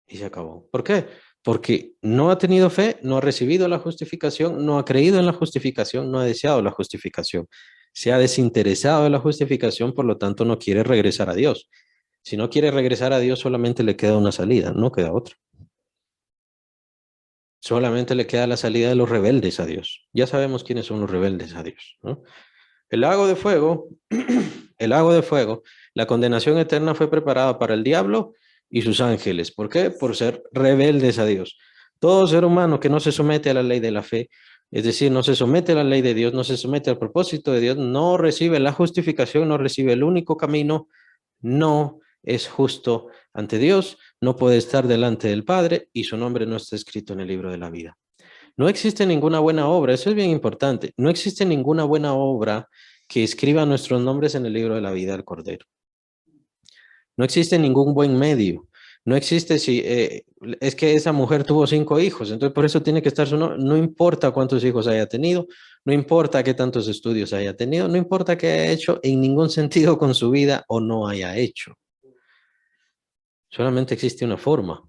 Y se acabó. ¿Por qué? Porque no ha tenido fe, no ha recibido la justificación, no ha creído en la justificación, no ha deseado la justificación. Se ha desinteresado de la justificación, por lo tanto no quiere regresar a Dios. Si no quiere regresar a Dios, solamente le queda una salida, no queda otra. Solamente le queda la salida de los rebeldes a Dios. Ya sabemos quiénes son los rebeldes a Dios, ¿no? El lago de fuego, el lago de fuego, la condenación eterna fue preparada para el diablo y sus ángeles. ¿Por qué? Por ser rebeldes a Dios. Todo ser humano que no se somete a la ley de la fe, es decir, no se somete a la ley de Dios, no se somete al propósito de Dios, no recibe la justificación, no recibe el único camino, no es justo ante Dios, no puede estar delante del Padre y su nombre no está escrito en el libro de la vida. No existe ninguna buena obra, eso es bien importante. No existe ninguna buena obra que escriba nuestros nombres en el libro de la vida del Cordero. No existe ningún buen medio. No existe si es que esa mujer tuvo 5 hijos, entonces por eso tiene que estar su nombre. No importa cuántos hijos haya tenido, no importa qué tantos estudios haya tenido, no importa qué haya hecho en ningún sentido con su vida o no haya hecho. Solamente existe una forma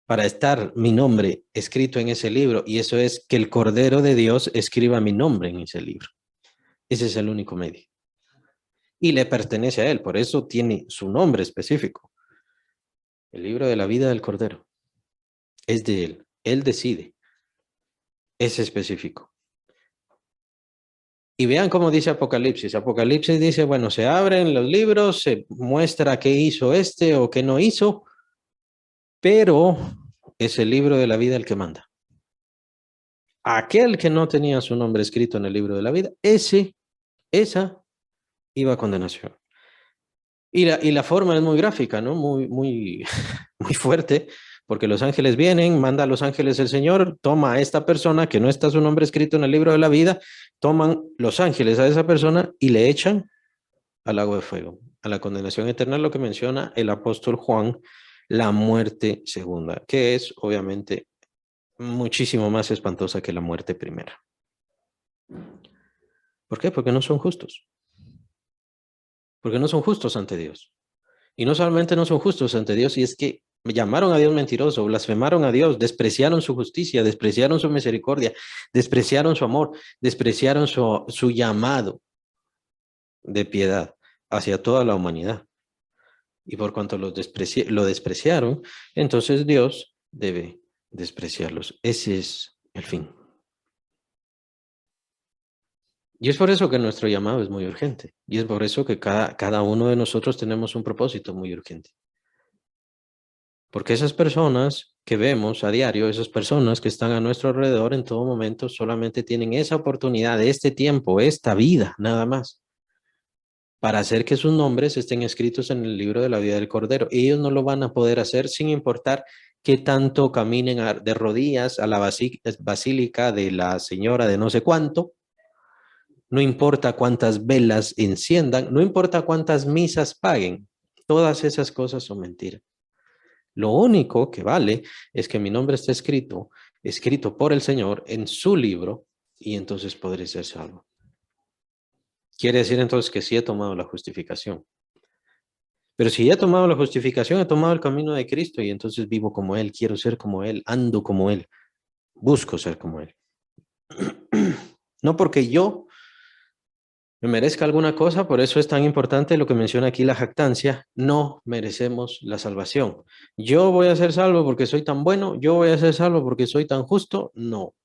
para estar mi nombre escrito en ese libro, y eso es que el Cordero de Dios escriba mi nombre en ese libro. Ese es el único medio. Y le pertenece a Él, por eso tiene su nombre específico. El libro de la vida del Cordero es de Él. Él decide. Es específico. Y vean cómo dice Apocalipsis. Apocalipsis dice, bueno, se abren los libros, se muestra qué hizo este o qué no hizo, pero es el libro de la vida el que manda. Aquel que no tenía su nombre escrito en el libro de la vida, esa iba a condenación. Y la forma es muy gráfica, ¿no? Muy fuerte, porque los ángeles vienen, manda a los ángeles el Señor, toma a esta persona que no está su nombre escrito en el libro de la vida, toman los ángeles a esa persona y le echan al lago de fuego, a la condenación eterna, lo que menciona el apóstol Juan, la muerte segunda, que es obviamente muchísimo más espantosa que la muerte primera. ¿Por qué? Porque no son justos. Porque no son justos ante Dios. Y no solamente no son justos ante Dios, y es que llamaron a Dios mentiroso, blasfemaron a Dios, despreciaron su justicia, despreciaron su misericordia, despreciaron su amor, despreciaron su llamado de piedad hacia toda la humanidad. Y por cuanto lo despreciaron, entonces Dios debe despreciarlos. Ese es el fin. Y es por eso que nuestro llamado es muy urgente. Y es por eso que cada uno de nosotros tenemos un propósito muy urgente. Porque esas personas que vemos a diario, esas personas que están a nuestro alrededor en todo momento, solamente tienen esa oportunidad de este tiempo, esta vida, nada más, para hacer que sus nombres estén escritos en el libro de la vida del Cordero. Ellos no lo van a poder hacer sin importar qué tanto caminen de rodillas a la basílica de la señora de no sé cuánto, no importa cuántas velas enciendan, no importa cuántas misas paguen, todas esas cosas son mentiras. Lo único que vale es que mi nombre esté escrito por el Señor en su libro, y entonces podré ser salvo. Quiere decir entonces que sí he tomado la justificación. Pero si he tomado la justificación, he tomado el camino de Cristo y entonces vivo como Él, quiero ser como Él, ando como Él, busco ser como Él. No porque yo me merezca alguna cosa, por eso es tan importante lo que menciona aquí la jactancia, no merecemos la salvación. Yo voy a ser salvo porque soy tan bueno, yo voy a ser salvo porque soy tan justo, no.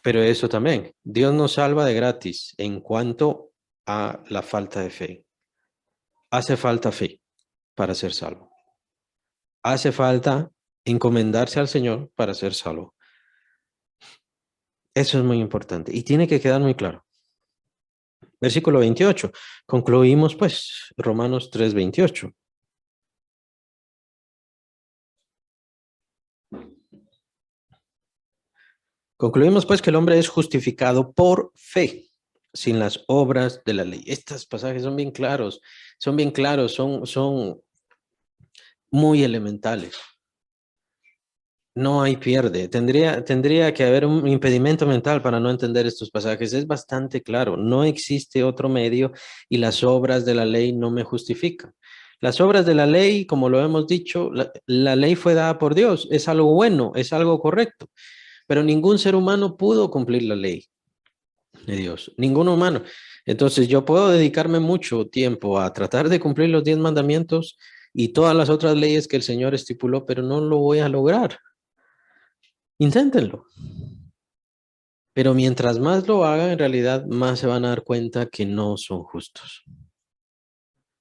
Pero eso también, Dios nos salva de gratis en cuanto a la falta de fe. Hace falta fe para ser salvo. Hace falta encomendarse al Señor para ser salvo. Eso es muy importante y tiene que quedar muy claro. Versículo 28. Concluimos pues, Romanos 3:28. Concluimos pues que el hombre es justificado por fe, sin las obras de la ley. Estos pasajes son bien claros, son muy elementales. No hay pierde. Tendría que haber un impedimento mental para no entender estos pasajes. Es bastante claro. No existe otro medio y las obras de la ley no me justifican. Las obras de la ley, como lo hemos dicho, la ley fue dada por Dios. Es algo bueno, es algo correcto. Pero ningún ser humano pudo cumplir la ley de Dios. Ningún humano. Entonces yo puedo dedicarme mucho tiempo a tratar de cumplir los 10 mandamientos y todas las otras leyes que el Señor estipuló, pero no lo voy a lograr. Inténtenlo. Pero mientras más lo hagan, en realidad más se van a dar cuenta que no son justos.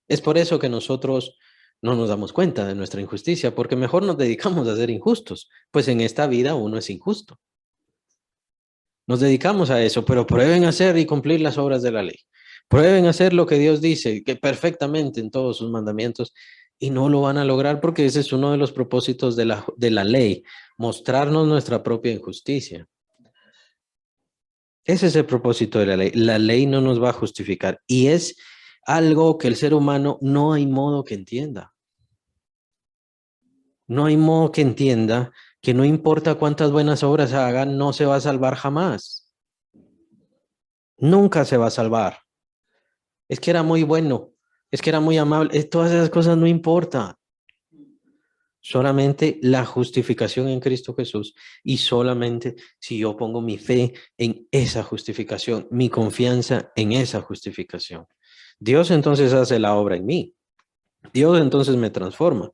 Es por eso que nosotros no nos damos cuenta de nuestra injusticia, porque mejor nos dedicamos a ser injustos, pues en esta vida uno es injusto. Nos dedicamos a eso, pero prueben hacer y cumplir las obras de la ley. Prueben hacer lo que Dios dice, que perfectamente en todos sus mandamientos, y no lo van a lograr porque ese es uno de los propósitos de la ley, mostrarnos nuestra propia injusticia. Ese es el propósito de la ley. La ley no nos va a justificar y es algo que el ser humano no hay modo que entienda. No hay modo que entienda que no importa cuántas buenas obras hagan, no se va a salvar jamás. Nunca se va a salvar. Es que era muy bueno, es que era muy amable. Todas esas cosas no importan. Solamente la justificación en Cristo Jesús y solamente si yo pongo mi fe en esa justificación, mi confianza en esa justificación. Dios entonces hace la obra en mí. Dios entonces me transforma.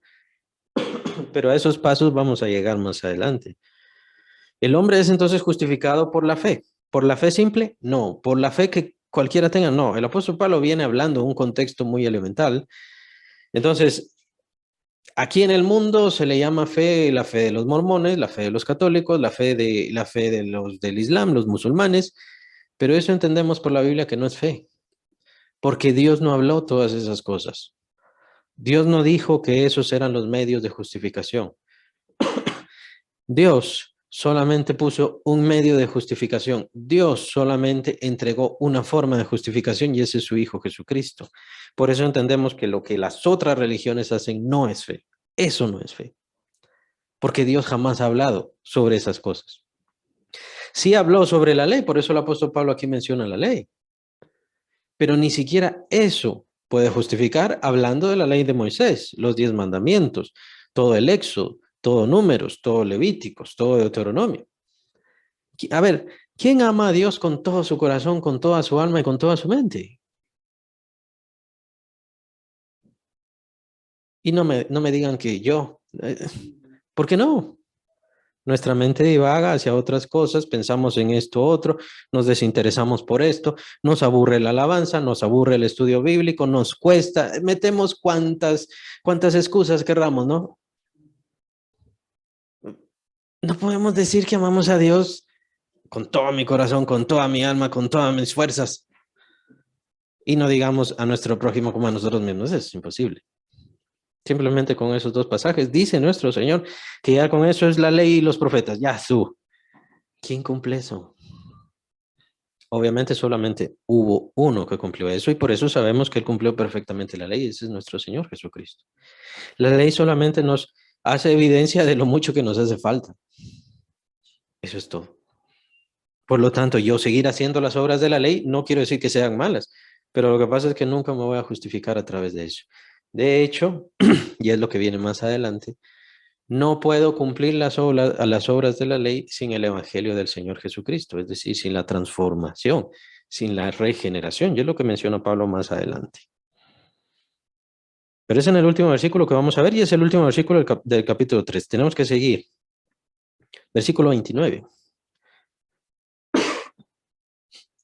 Pero a esos pasos vamos a llegar más adelante. El hombre es entonces justificado por la fe. ¿Por la fe simple? No. ¿Por la fe que cualquiera tenga? No. El apóstol Pablo viene hablando en un contexto muy elemental. Entonces, aquí en el mundo se le llama fe la fe de los mormones, la fe de los católicos, la fe de los del Islam, los musulmanes, pero eso entendemos por la Biblia que no es fe, porque Dios no habló todas esas cosas. Dios no dijo que esos eran los medios de justificación. Dios solamente puso un medio de justificación. Dios solamente entregó una forma de justificación y ese es su Hijo Jesucristo. Por eso entendemos que lo que las otras religiones hacen no es fe. Eso no es fe. Porque Dios jamás ha hablado sobre esas cosas. Sí habló sobre la ley, por eso el apóstol Pablo aquí menciona la ley. Pero ni siquiera eso puede justificar hablando de la ley de Moisés, los 10 mandamientos, todo el Éxodo, todo Números, todo Levíticos, todo Deuteronomio. A ver, ¿quién ama a Dios con todo su corazón, con toda su alma y con toda su mente? Y no me digan que yo. ¿Por qué no? Nuestra mente divaga hacia otras cosas, pensamos en esto otro, nos desinteresamos por esto, nos aburre la alabanza, nos aburre el estudio bíblico, nos cuesta, metemos cuantas excusas querramos, ¿no? No podemos decir que amamos a Dios con todo mi corazón, con toda mi alma, con todas mis fuerzas, y no digamos a nuestro prójimo como a nosotros mismos. Es imposible. Simplemente con esos dos pasajes dice nuestro Señor que ya con eso es la ley y los profetas. Ya su. ¿Quién cumple eso? Obviamente solamente hubo uno que cumplió eso y por eso sabemos que Él cumplió perfectamente la ley. Ese es nuestro Señor Jesucristo. La ley solamente nos hace evidencia de lo mucho que nos hace falta. Eso es todo. Por lo tanto, yo seguir haciendo las obras de la ley no quiero decir que sean malas, pero lo que pasa es que nunca me voy a justificar a través de eso. De hecho, y es lo que viene más adelante, no puedo cumplir las obras de la ley sin el Evangelio del Señor Jesucristo, es decir, sin la transformación, sin la regeneración. Y es lo que menciona Pablo más adelante. Pero es en el último versículo que vamos a ver y es el último versículo del capítulo 3. Tenemos que seguir. Versículo 29.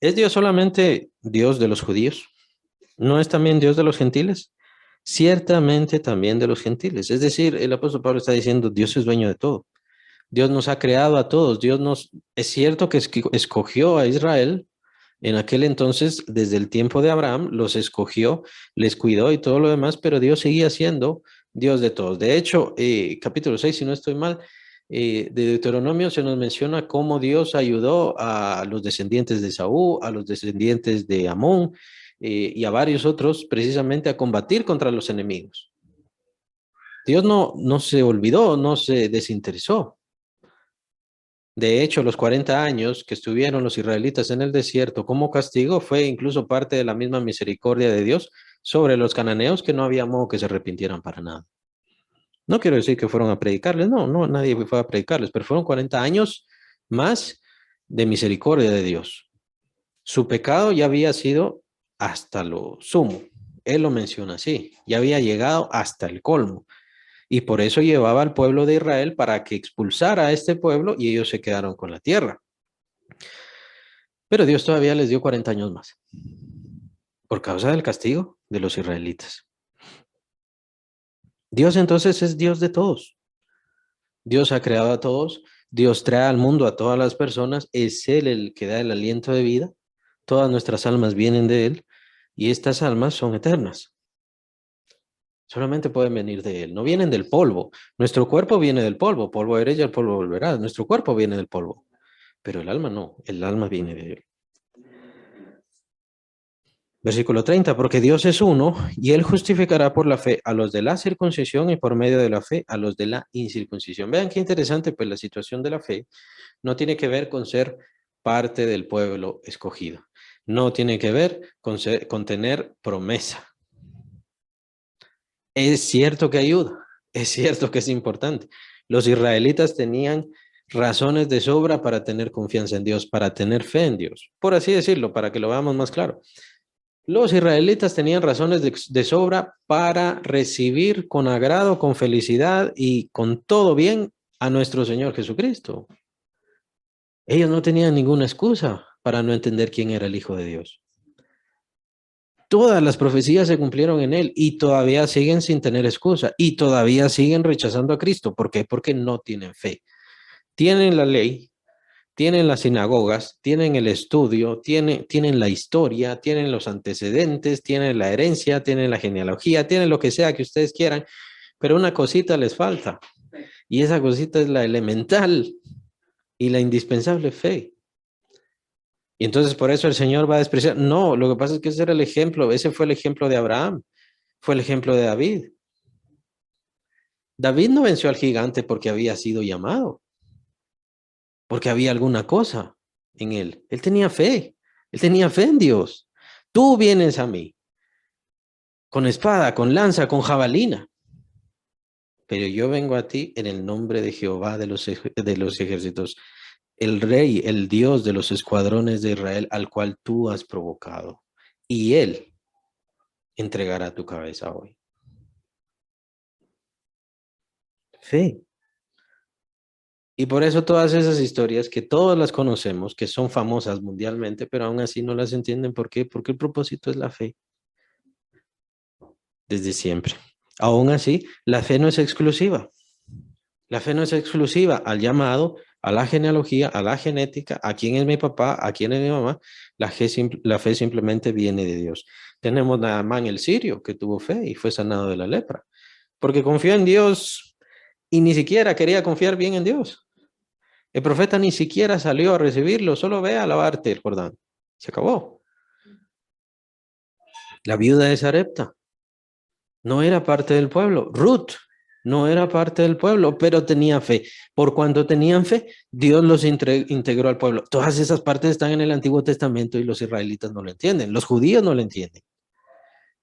¿Es Dios solamente Dios de los judíos? ¿No es también Dios de los gentiles? Ciertamente también de los gentiles. Es decir, el apóstol Pablo está diciendo, Dios es dueño de todo. Dios nos ha creado a todos. Es cierto que escogió a Israel en aquel entonces, desde el tiempo de Abraham, los escogió, les cuidó y todo lo demás, pero Dios seguía siendo Dios de todos. De hecho, capítulo 6, si no estoy mal, de Deuteronomio se nos menciona cómo Dios ayudó a los descendientes de Saúl, a los descendientes de Amón y a varios otros precisamente a combatir contra los enemigos. Dios no se olvidó, no se desinteresó. De hecho, los 40 años que estuvieron los israelitas en el desierto como castigo fue incluso parte de la misma misericordia de Dios sobre los cananeos que no había modo que se arrepintieran para nada. No quiero decir que fueron a predicarles, no, nadie fue a predicarles, pero fueron 40 años más de misericordia de Dios. Su pecado ya había sido hasta lo sumo. Él lo menciona así, ya había llegado hasta el colmo. Y por eso llevaba al pueblo de Israel para que expulsara a este pueblo y ellos se quedaron con la tierra. Pero Dios todavía les dio 40 años más por causa del castigo de los israelitas. Dios entonces es Dios de todos. Dios ha creado a todos. Dios trae al mundo a todas las personas. Es Él el que da el aliento de vida. Todas nuestras almas vienen de Él y estas almas son eternas. Solamente pueden venir de Él. No vienen del polvo. Nuestro cuerpo viene del polvo. Polvo eres y al polvo volverás. Nuestro cuerpo viene del polvo. Pero el alma no. El alma viene de Él. Versículo 30, porque Dios es uno y Él justificará por la fe a los de la circuncisión y por medio de la fe a los de la incircuncisión. Vean qué interesante, pues la situación de la fe no tiene que ver con ser parte del pueblo escogido. No tiene que ver con tener promesa. Es cierto que ayuda, es cierto que es importante. Los israelitas tenían razones de sobra para tener confianza en Dios, para tener fe en Dios, por así decirlo, para que lo veamos más claro. Los israelitas tenían razones de sobra para recibir con agrado, con felicidad y con todo bien a nuestro Señor Jesucristo. Ellos no tenían ninguna excusa para no entender quién era el Hijo de Dios. Todas las profecías se cumplieron en él y todavía siguen sin tener excusa y todavía siguen rechazando a Cristo. ¿Por qué? Porque no tienen fe. Tienen la ley, tienen las sinagogas, tienen el estudio, tienen la historia, tienen los antecedentes, tienen la herencia, tienen la genealogía, tienen lo que sea que ustedes quieran, pero una cosita les falta y esa cosita es la elemental y la indispensable fe. Y entonces por eso el Señor va a despreciar. No, lo que pasa es que ese era el ejemplo, ese fue el ejemplo de Abraham, fue el ejemplo de David. David no venció al gigante porque había sido llamado, porque había alguna cosa en él. Él tenía fe en Dios. Tú vienes a mí con espada, con lanza, con jabalina, pero yo vengo a ti en el nombre de Jehová de los ejércitos, el rey, el Dios de los escuadrones de Israel, al cual tú has provocado, y él entregará tu cabeza hoy. Fe. Y por eso todas esas historias que todos las conocemos, que son famosas mundialmente, pero aún así no las entienden. ¿Por qué? Porque el propósito es la fe, desde siempre. Aún así, la fe no es exclusiva. La fe no es exclusiva al llamado, a la genealogía, a la genética, a quién es mi papá, a quién es mi mamá. La fe simplemente viene de Dios. Tenemos a Naamán el sirio, que tuvo fe y fue sanado de la lepra, porque confió en Dios y ni siquiera quería confiar bien en Dios. El profeta ni siquiera salió a recibirlo, solo ve a lavarte el Jordán. Se acabó. La viuda de Sarepta no era parte del pueblo. Ruth no era parte del pueblo, pero tenía fe. Por cuanto tenían fe, Dios los integró al pueblo. Todas esas partes están en el Antiguo Testamento y los israelitas no lo entienden. Los judíos no lo entienden.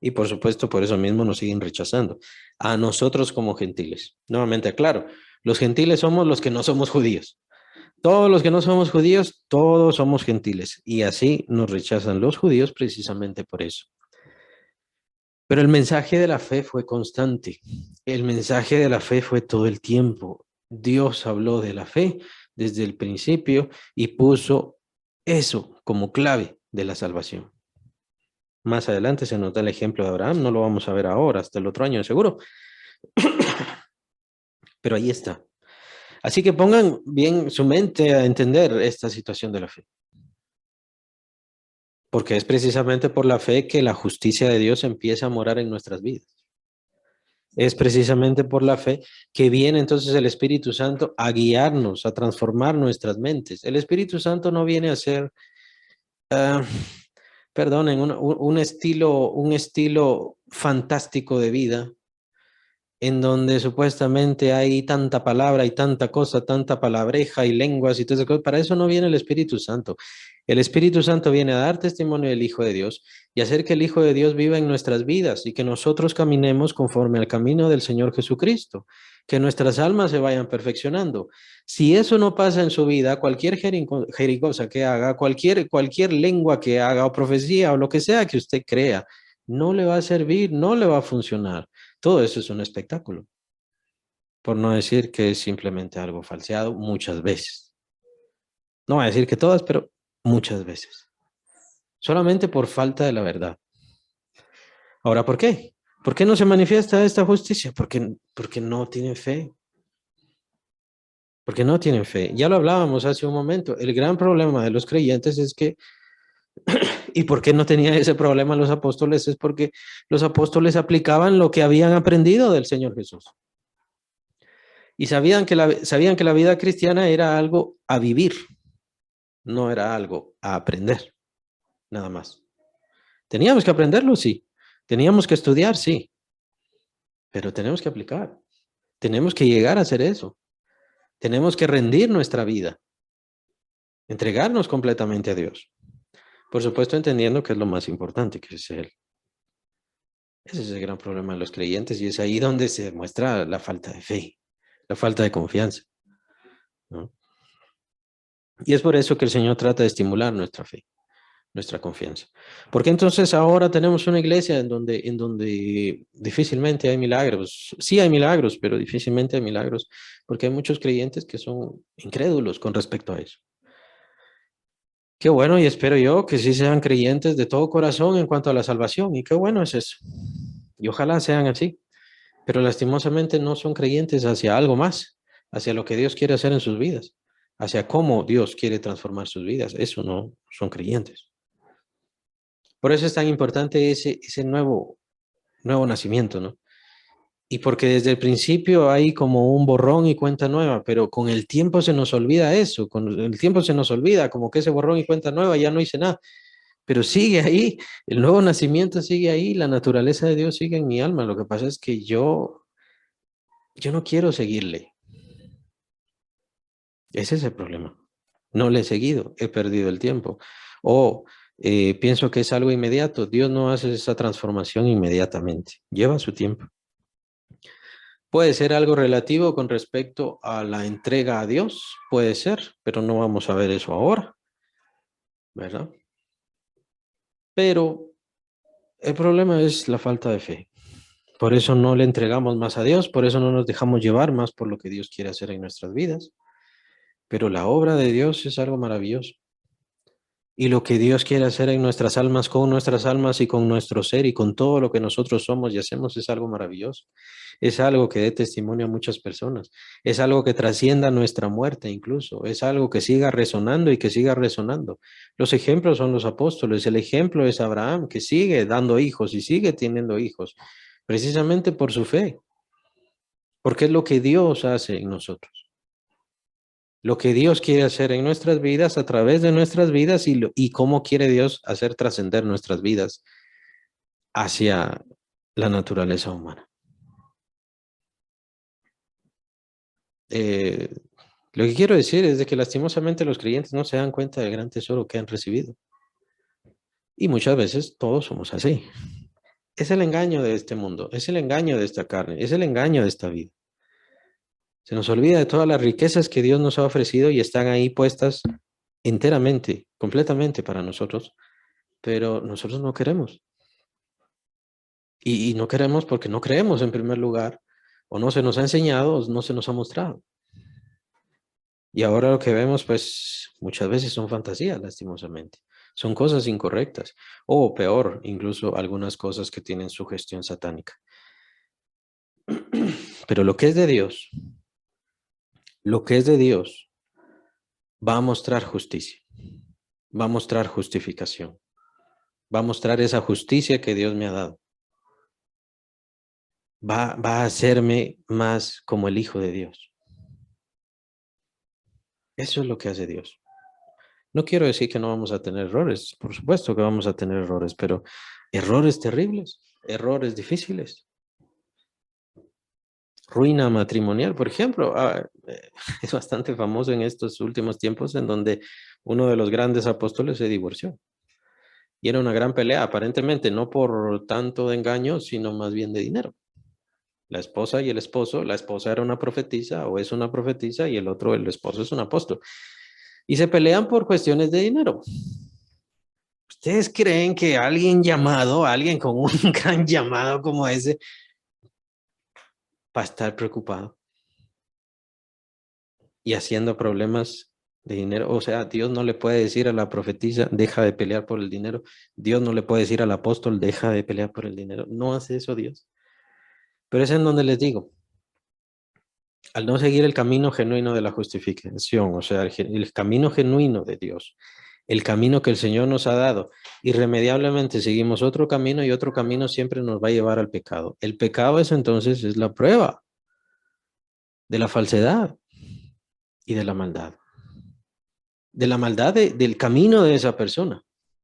Y por supuesto, por eso mismo nos siguen rechazando. A nosotros como gentiles. Nuevamente aclaro, los gentiles somos los que no somos judíos. Todos los que no somos judíos, todos somos gentiles. Y así nos rechazan los judíos precisamente por eso. Pero el mensaje de la fe fue constante. El mensaje de la fe fue todo el tiempo. Dios habló de la fe desde el principio y puso eso como clave de la salvación. Más adelante se nos da el ejemplo de Abraham, no lo vamos a ver ahora, hasta el otro año seguro. Pero ahí está. Así que pongan bien su mente a entender esta situación de la fe. Porque es precisamente por la fe que la justicia de Dios empieza a morar en nuestras vidas. Es precisamente por la fe que viene entonces el Espíritu Santo a guiarnos, a transformar nuestras mentes. El Espíritu Santo no viene a ser, perdonen, un estilo fantástico de vida en donde supuestamente hay tanta palabra y tanta cosa, tanta palabreja y lenguas y todas esas cosas. Para eso no viene el Espíritu Santo. El Espíritu Santo viene a dar testimonio del Hijo de Dios y hacer que el Hijo de Dios viva en nuestras vidas y que nosotros caminemos conforme al camino del Señor Jesucristo, que nuestras almas se vayan perfeccionando. Si eso no pasa en su vida, cualquier jerigosa que haga, cualquier lengua que haga o profecía o lo que sea que usted crea, no le va a servir, no le va a funcionar. Todo eso es un espectáculo, por no decir que es simplemente algo falseado muchas veces. No voy a decir que todas, pero muchas veces. Solamente por falta de la verdad. Ahora, ¿por qué? ¿Por qué no se manifiesta esta justicia? Porque no tienen fe. Porque no tienen fe. Ya lo hablábamos hace un momento. El gran problema de los creyentes es que, ¿y por qué no tenían ese problema los apóstoles? Es porque los apóstoles aplicaban lo que habían aprendido del Señor Jesús. Y sabían que la vida cristiana era algo a vivir, no era algo a aprender, nada más. Teníamos que aprenderlo, sí. Teníamos que estudiar, sí. Pero tenemos que aplicar. Tenemos que llegar a hacer eso. Tenemos que rendir nuestra vida. Entregarnos completamente a Dios. Por supuesto, entendiendo que es lo más importante, que es Él. Ese es el gran problema de los creyentes y es ahí donde se muestra la falta de fe, la falta de confianza, ¿no? Y es por eso que el Señor trata de estimular nuestra fe, nuestra confianza. Porque entonces ahora tenemos una iglesia en donde difícilmente hay milagros. Sí hay milagros, pero difícilmente hay milagros, porque hay muchos creyentes que son incrédulos con respecto a eso. Qué bueno, y espero yo que sí sean creyentes de todo corazón en cuanto a la salvación, y qué bueno es eso. Y ojalá sean así, pero lastimosamente no son creyentes hacia algo más, hacia lo que Dios quiere hacer en sus vidas, hacia cómo Dios quiere transformar sus vidas. Eso no son creyentes. Por eso es tan importante ese nuevo nacimiento, ¿no? Y porque desde el principio hay como un borrón y cuenta nueva, pero con el tiempo se nos olvida eso, con el tiempo se nos olvida como que ese borrón y cuenta nueva ya no hice nada, pero sigue ahí, el nuevo nacimiento sigue ahí, la naturaleza de Dios sigue en mi alma. Lo que pasa es que yo no quiero seguirle. Ese es el problema. No le he seguido, he perdido el tiempo. O pienso que es algo inmediato. Dios no hace esa transformación inmediatamente. Lleva su tiempo. Puede ser algo relativo con respecto a la entrega a Dios, puede ser, pero no vamos a ver eso ahora, ¿verdad? Pero el problema es la falta de fe. Por eso no le entregamos más a Dios, por eso no nos dejamos llevar más por lo que Dios quiere hacer en nuestras vidas. Pero la obra de Dios es algo maravilloso. Y lo que Dios quiere hacer en nuestras almas, con nuestras almas y con nuestro ser y con todo lo que nosotros somos y hacemos es algo maravilloso. Es algo que dé testimonio a muchas personas. Es algo que trascienda nuestra muerte incluso. Es algo que siga resonando y que siga resonando. Los ejemplos son los apóstoles. El ejemplo es Abraham, que sigue dando hijos y sigue teniendo hijos, precisamente por su fe, porque es lo que Dios hace en nosotros. Lo que Dios quiere hacer en nuestras vidas, a través de nuestras vidas y cómo quiere Dios hacer trascender nuestras vidas hacia la naturaleza humana. Eh, lo que quiero decir es de que lastimosamente los creyentes no se dan cuenta del gran tesoro que han recibido. Y muchas veces todos somos así. Es el engaño de este mundo, es el engaño de esta carne, es el engaño de esta vida. Se nos olvida de todas las riquezas que Dios nos ha ofrecido y están ahí puestas enteramente, completamente para nosotros, pero nosotros no queremos. Y no queremos porque no creemos en primer lugar, o no se nos ha enseñado, o no se nos ha mostrado. Y ahora lo que vemos, pues muchas veces son fantasías, lastimosamente. Son cosas incorrectas, o peor, incluso algunas cosas que tienen sugestión satánica. Pero lo que es de Dios, lo que es de Dios, va a mostrar justicia, va a mostrar justificación, va a mostrar esa justicia que Dios me ha dado. Va a hacerme más como el Hijo de Dios. Eso es lo que hace Dios. No quiero decir que no vamos a tener errores, por supuesto que vamos a tener errores, pero errores terribles, errores difíciles. Ruina matrimonial, por ejemplo, es bastante famoso en estos últimos tiempos en donde uno de los grandes apóstoles se divorció. Y era una gran pelea, aparentemente no por tanto de engaño, sino más bien de dinero. La esposa y el esposo, la esposa era una profetisa o es una profetisa y el otro, el esposo, es un apóstol. Y se pelean por cuestiones de dinero. ¿Ustedes creen que alguien llamado, alguien con un gran llamado como ese, va a estar preocupado y haciendo problemas de dinero? O sea, Dios no le puede decir a la profetisa, deja de pelear por el dinero. Dios no le puede decir al apóstol, deja de pelear por el dinero. No hace eso Dios. Pero es en donde les digo, al no seguir el camino genuino de la justificación, o sea, el camino genuino de Dios, el camino que el Señor nos ha dado, irremediablemente seguimos otro camino y otro camino siempre nos va a llevar al pecado. El pecado es entonces es la prueba de la falsedad y de la maldad del camino de esa persona.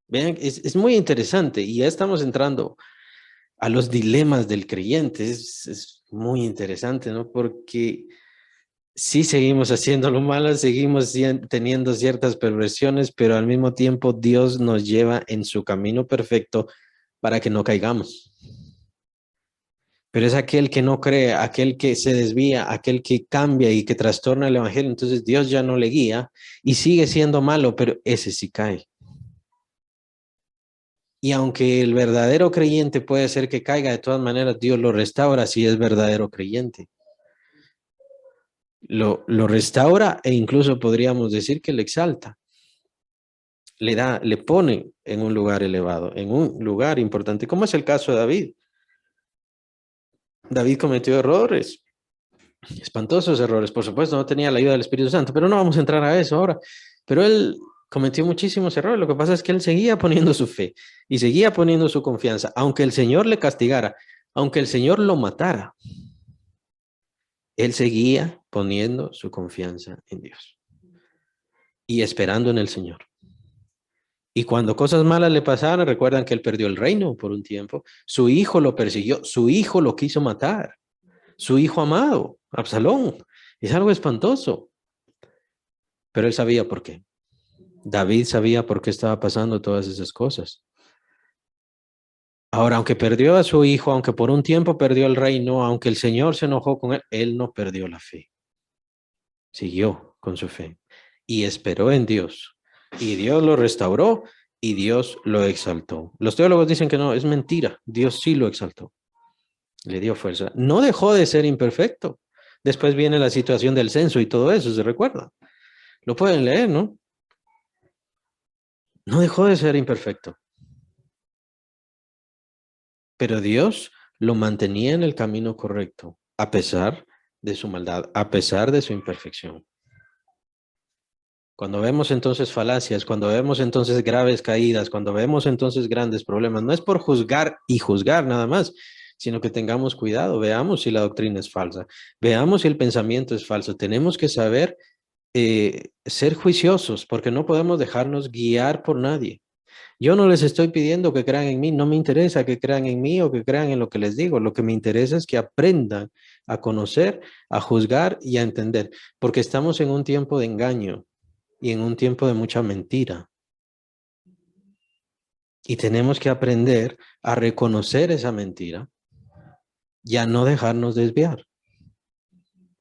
Vean, es muy interesante y ya estamos entrando a los dilemas del creyente. Es muy interesante, ¿no? Porque sí seguimos haciendo lo malo, seguimos teniendo ciertas perversiones, pero al mismo tiempo Dios nos lleva en su camino perfecto para que no caigamos. Pero es aquel que no cree, aquel que se desvía, aquel que cambia y que trastorna el evangelio. Entonces Dios ya no le guía y sigue siendo malo, pero ese sí cae. Y aunque el verdadero creyente puede ser que caiga, de todas maneras Dios lo restaura si es verdadero creyente. Lo restaura e incluso podríamos decir que le exalta. Le pone en un lugar elevado, en un lugar importante, como es el caso de David. David cometió errores, espantosos errores, por supuesto, no tenía la ayuda del Espíritu Santo, pero no vamos a entrar a eso ahora. Pero él cometió muchísimos errores, lo que pasa es que él seguía poniendo su fe y seguía poniendo su confianza, aunque el Señor le castigara, aunque el Señor lo matara, él seguía poniendo su confianza en Dios y esperando en el Señor. Y cuando cosas malas le pasaron, recuerdan que él perdió el reino por un tiempo. Su hijo lo persiguió, su hijo lo quiso matar, su hijo amado, Absalón. Es algo espantoso. Pero él sabía por qué. David sabía por qué estaba pasando todas esas cosas. Ahora, aunque perdió a su hijo, aunque por un tiempo perdió el reino, aunque el Señor se enojó con él, él no perdió la fe. Siguió con su fe y esperó en Dios. Y Dios lo restauró y Dios lo exaltó. Los teólogos dicen que no, es mentira. Dios sí lo exaltó. Le dio fuerza. No dejó de ser imperfecto. Después viene la situación del censo y todo eso, ¿se recuerda? Lo pueden leer, ¿no? No dejó de ser imperfecto, pero Dios lo mantenía en el camino correcto, a pesar de su maldad, a pesar de su imperfección. Cuando vemos entonces falacias, cuando vemos entonces graves caídas, cuando vemos entonces grandes problemas, no es por juzgar y juzgar nada más, sino que tengamos cuidado, veamos si la doctrina es falsa, veamos si el pensamiento es falso. Tenemos que saber ser juiciosos porque no podemos dejarnos guiar por nadie. Yo no les estoy pidiendo que crean en mí, no me interesa que crean en mí o que crean en lo que les digo, lo que me interesa es que aprendan a conocer, a juzgar y a entender, porque estamos en un tiempo de engaño y en un tiempo de mucha mentira. Y tenemos que aprender a reconocer esa mentira y a no dejarnos desviar.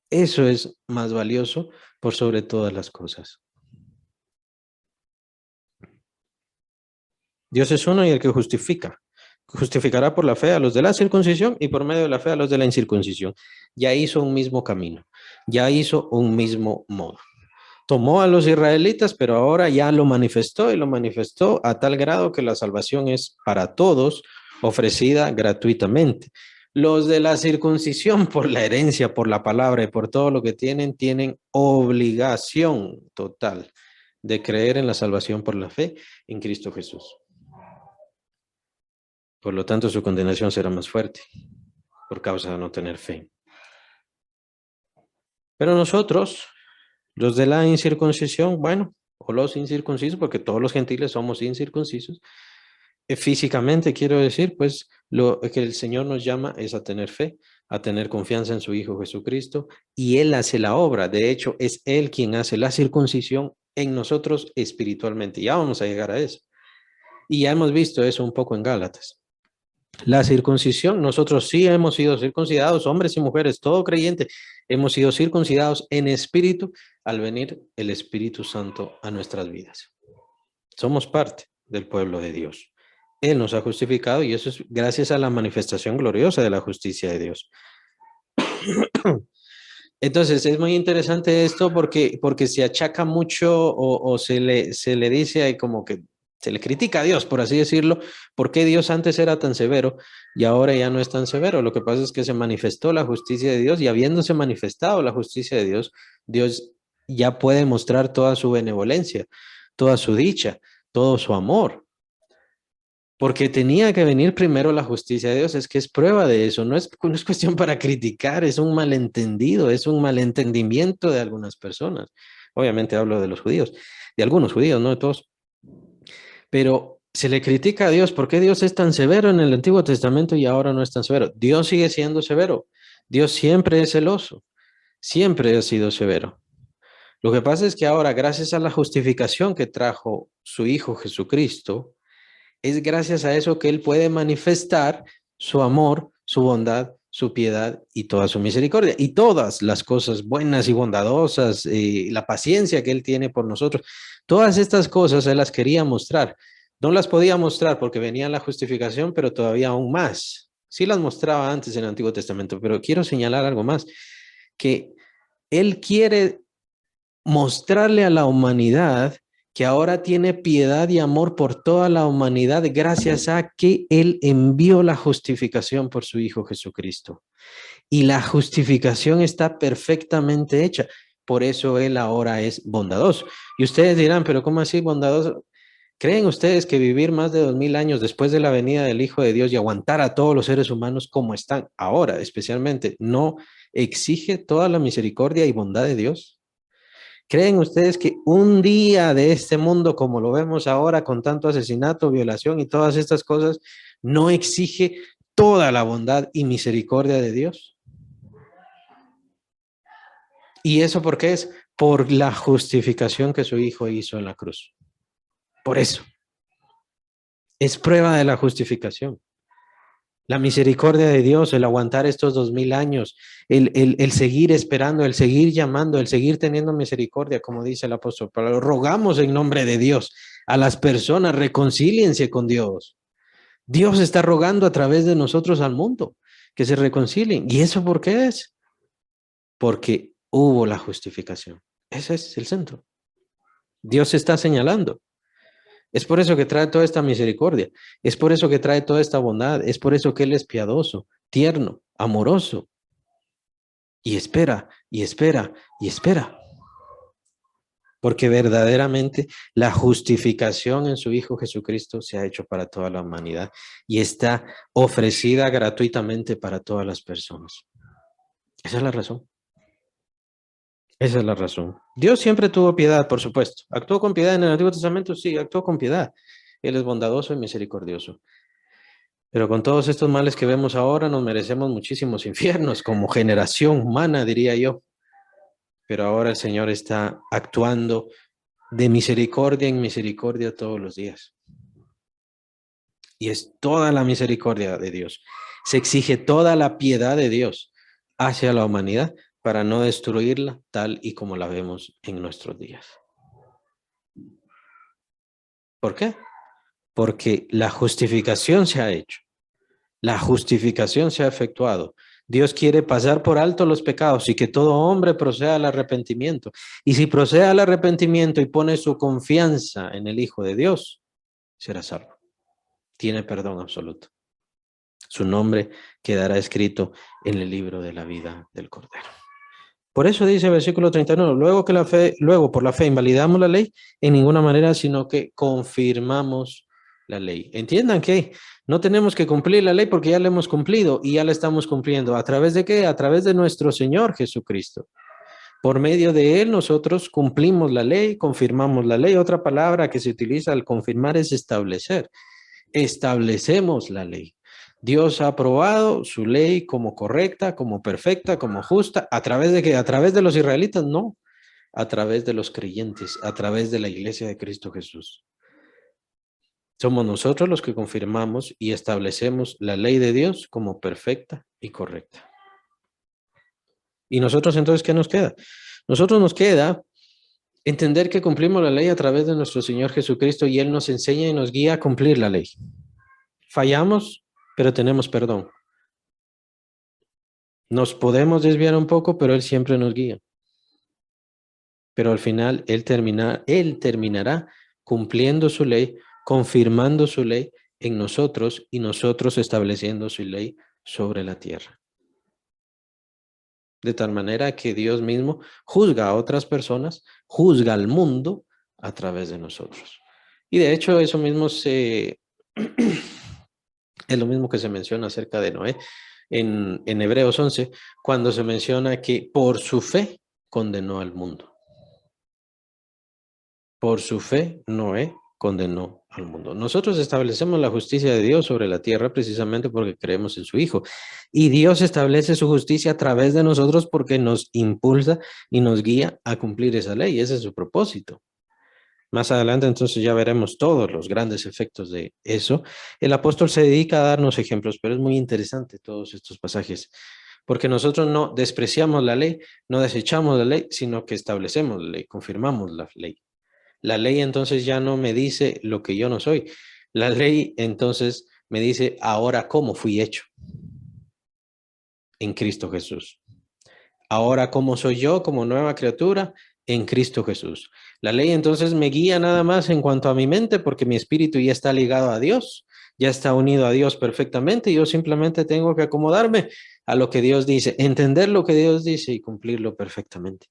Eso es más valioso por sobre todas las cosas. Dios es uno y el que justifica. Justificará por la fe a los de la circuncisión y por medio de la fe a los de la incircuncisión. Ya hizo un mismo camino, ya hizo un mismo modo. Tomó a los israelitas, pero ahora ya lo manifestó y lo manifestó a tal grado que la salvación es para todos, ofrecida gratuitamente. Los de la circuncisión, por la herencia, por la palabra y por todo lo que tienen, tienen obligación total de creer en la salvación por la fe en Cristo Jesús. Por lo tanto, su condenación será más fuerte por causa de no tener fe. Pero nosotros, los de la incircuncisión, bueno, o los incircuncisos, porque todos los gentiles somos incircuncisos, físicamente quiero decir, pues lo que el Señor nos llama es a tener fe, a tener confianza en su Hijo Jesucristo, y Él hace la obra. De hecho, es Él quien hace la circuncisión en nosotros espiritualmente. Ya vamos a llegar a eso. Y ya hemos visto eso un poco en Gálatas. La circuncisión, nosotros sí hemos sido circuncidados, hombres y mujeres, todo creyente, hemos sido circuncidados en espíritu al venir el Espíritu Santo a nuestras vidas. Somos parte del pueblo de Dios. Él nos ha justificado y eso es gracias a la manifestación gloriosa de la justicia de Dios. Entonces es muy interesante esto porque se achaca mucho o se le dice ahí como que se le critica a Dios, por así decirlo, por qué Dios antes era tan severo y ahora ya no es tan severo. Lo que pasa es que se manifestó la justicia de Dios y habiéndose manifestado la justicia de Dios, Dios ya puede mostrar toda su benevolencia, toda su dicha, todo su amor. Porque tenía que venir primero la justicia de Dios, es que es prueba de eso, no es cuestión para criticar, es un malentendido, es un malentendimiento de algunas personas. Obviamente hablo de los judíos, de algunos judíos, no de todos. Pero se le critica a Dios, ¿por qué Dios es tan severo en el Antiguo Testamento y ahora no es tan severo? Dios sigue siendo severo, Dios siempre es celoso, siempre ha sido severo. Lo que pasa es que ahora, gracias a la justificación que trajo su Hijo Jesucristo, es gracias a eso que Él puede manifestar su amor, su bondad, su piedad y toda su misericordia. Y todas las cosas buenas y bondadosas, la paciencia que Él tiene por nosotros, todas estas cosas Él las quería mostrar. No las podía mostrar porque venía la justificación, pero todavía aún más. Sí las mostraba antes en el Antiguo Testamento, pero quiero señalar algo más, que Él quiere mostrarle a la humanidad que ahora tiene piedad y amor por toda la humanidad gracias a que Él envió la justificación por su Hijo Jesucristo. Y la justificación está perfectamente hecha. Por eso Él ahora es bondadoso. Y ustedes dirán, pero ¿cómo así bondadoso? ¿Creen ustedes que vivir más de 2000 años después de la venida del Hijo de Dios y aguantar a todos los seres humanos como están ahora, especialmente, no exige toda la misericordia y bondad de Dios? ¿Creen ustedes que un día de este mundo, como lo vemos ahora con tanto asesinato, violación y todas estas cosas, no exige toda la bondad y misericordia de Dios? ¿Y eso por qué es? Por la justificación que su Hijo hizo en la cruz. Por eso. Es prueba de la justificación. La misericordia de Dios, el aguantar estos 2000 años, el seguir esperando, el seguir llamando, el seguir teniendo misericordia, como dice el apóstol Pablo. Rogamos en nombre de Dios a las personas, reconcíliense con Dios. Dios está rogando a través de nosotros al mundo que se reconcilien. ¿Y eso por qué es? Porque hubo la justificación. Ese es el centro. Dios se está señalando. Es por eso que trae toda esta misericordia. Es por eso que trae toda esta bondad. Es por eso que Él es piadoso, tierno, amoroso. Y espera, y espera, y espera. Porque verdaderamente la justificación en su Hijo Jesucristo se ha hecho para toda la humanidad y está ofrecida gratuitamente para todas las personas. Esa es la razón. Esa es la razón. Dios siempre tuvo piedad, por supuesto. ¿Actuó con piedad en el Antiguo Testamento? Sí, actuó con piedad. Él es bondadoso y misericordioso. Pero con todos estos males que vemos ahora, nos merecemos muchísimos infiernos como generación humana, diría yo. Pero ahora el Señor está actuando de misericordia en misericordia todos los días. Y es toda la misericordia de Dios. Se exige toda la piedad de Dios hacia la humanidad para no destruirla tal y como la vemos en nuestros días. ¿Por qué? Porque la justificación se ha hecho. La justificación se ha efectuado. Dios quiere pasar por alto los pecados y que todo hombre proceda al arrepentimiento. Y si procede al arrepentimiento y pone su confianza en el Hijo de Dios, será salvo. Tiene perdón absoluto. Su nombre quedará escrito en el libro de la vida del Cordero. Por eso dice el versículo 39, luego por la fe invalidamos la ley en ninguna manera, sino que confirmamos la ley. Entiendan que no tenemos que cumplir la ley porque ya la hemos cumplido y ya la estamos cumpliendo. ¿A través de qué? A través de nuestro Señor Jesucristo. Por medio de Él nosotros cumplimos la ley, confirmamos la ley. Otra palabra que se utiliza al confirmar es establecer. Establecemos la ley. Dios ha aprobado su ley como correcta, como perfecta, como justa. ¿A través de qué? ¿A través de los israelitas? No. A través de los creyentes, a través de la iglesia de Cristo Jesús. Somos nosotros los que confirmamos y establecemos la ley de Dios como perfecta y correcta. ¿Y nosotros entonces qué nos queda? Nosotros nos queda entender que cumplimos la ley a través de nuestro Señor Jesucristo y Él nos enseña y nos guía a cumplir la ley. Fallamos, pero tenemos perdón. Nos podemos desviar un poco, pero Él siempre nos guía. Pero al final Él terminará cumpliendo su ley, confirmando su ley en nosotros y nosotros estableciendo su ley sobre la tierra. De tal manera que Dios mismo juzga a otras personas, juzga al mundo a través de nosotros. Y de hecho eso mismo es lo mismo que se menciona acerca de Noé en Hebreos 11, cuando se menciona que por su fe condenó al mundo. Por su fe Noé condenó al mundo. Nosotros establecemos la justicia de Dios sobre la tierra precisamente porque creemos en su Hijo. Y Dios establece su justicia a través de nosotros porque nos impulsa y nos guía a cumplir esa ley. Ese es su propósito. Más adelante entonces ya veremos todos los grandes efectos de eso. El apóstol se dedica a darnos ejemplos, pero es muy interesante todos estos pasajes, porque nosotros no despreciamos la ley, no desechamos la ley, sino que establecemos la ley, confirmamos la ley. La ley entonces ya no me dice lo que yo no soy. La ley entonces me dice ahora cómo fui hecho en Cristo Jesús. Ahora cómo soy yo como nueva criatura en Cristo Jesús. La ley entonces me guía nada más en cuanto a mi mente porque mi espíritu ya está ligado a Dios, ya está unido a Dios perfectamente y yo simplemente tengo que acomodarme a lo que Dios dice, entender lo que Dios dice y cumplirlo perfectamente.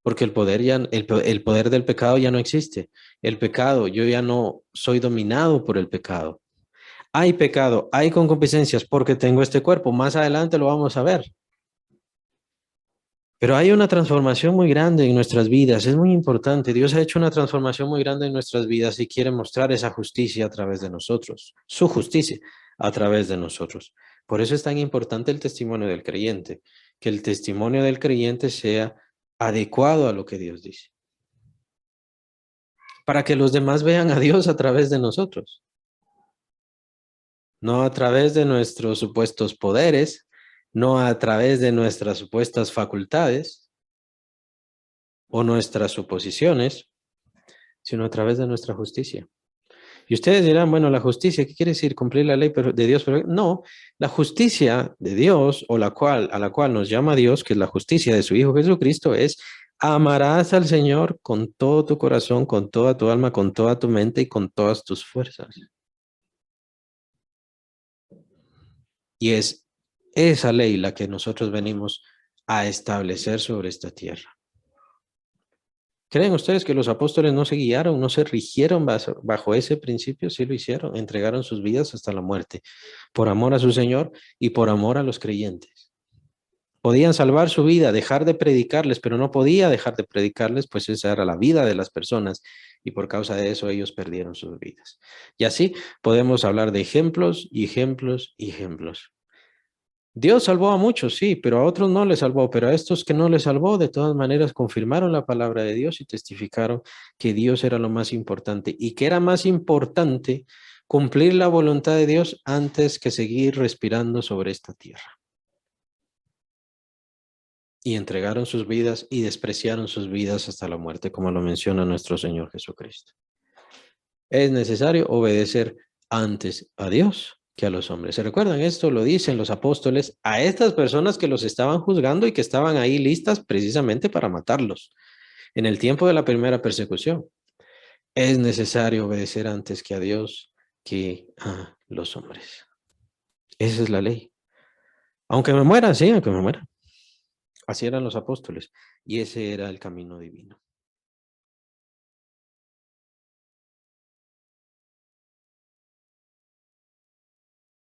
Porque el poder del pecado ya no existe. El pecado, yo ya no soy dominado por el pecado. Hay pecado, hay concupiscencias porque tengo este cuerpo. Más adelante lo vamos a ver. Pero hay una transformación muy grande en nuestras vidas. Es muy importante. Dios ha hecho una transformación muy grande en nuestras vidas y quiere mostrar esa justicia a través de nosotros. Su justicia a través de nosotros. Por eso es tan importante el testimonio del creyente. Que el testimonio del creyente sea adecuado a lo que Dios dice. Para que los demás vean a Dios a través de nosotros. No a través de nuestros supuestos poderes, no a través de nuestras supuestas facultades o nuestras suposiciones, sino a través de nuestra justicia. Y ustedes dirán, bueno, la justicia, ¿qué quiere decir? Cumplir la ley de Dios. Pero no, la justicia de Dios, a la cual nos llama Dios, que es la justicia de su Hijo Jesucristo, es Amarás al Señor con todo tu corazón, con toda tu alma, con toda tu mente y con todas tus fuerzas. Y es esa ley la que nosotros venimos a establecer sobre esta tierra. ¿Creen ustedes que los apóstoles no se guiaron, no se rigieron bajo ese principio? Sí lo hicieron, entregaron sus vidas hasta la muerte, por amor a su Señor y por amor a los creyentes. Podían salvar su vida, dejar de predicarles, pero no podía dejar de predicarles, pues esa era la vida de las personas y por causa de eso ellos perdieron sus vidas. Y así podemos hablar de ejemplos y ejemplos y ejemplos. Dios salvó a muchos, sí, pero a otros no les salvó, pero a estos que no les salvó, de todas maneras confirmaron la palabra de Dios y testificaron que Dios era lo más importante y que era más importante cumplir la voluntad de Dios antes que seguir respirando sobre esta tierra. Y entregaron sus vidas y despreciaron sus vidas hasta la muerte, como lo menciona nuestro Señor Jesucristo. Es necesario obedecer antes a Dios que a los hombres. ¿Se recuerdan? Esto lo dicen los apóstoles a estas personas que los estaban juzgando y que estaban ahí listas precisamente para matarlos en el tiempo de la primera persecución. Es necesario obedecer antes que a Dios que a los hombres. Esa es la ley. Aunque me muera, sí, aunque me muera. Así eran los apóstoles y ese era el camino divino.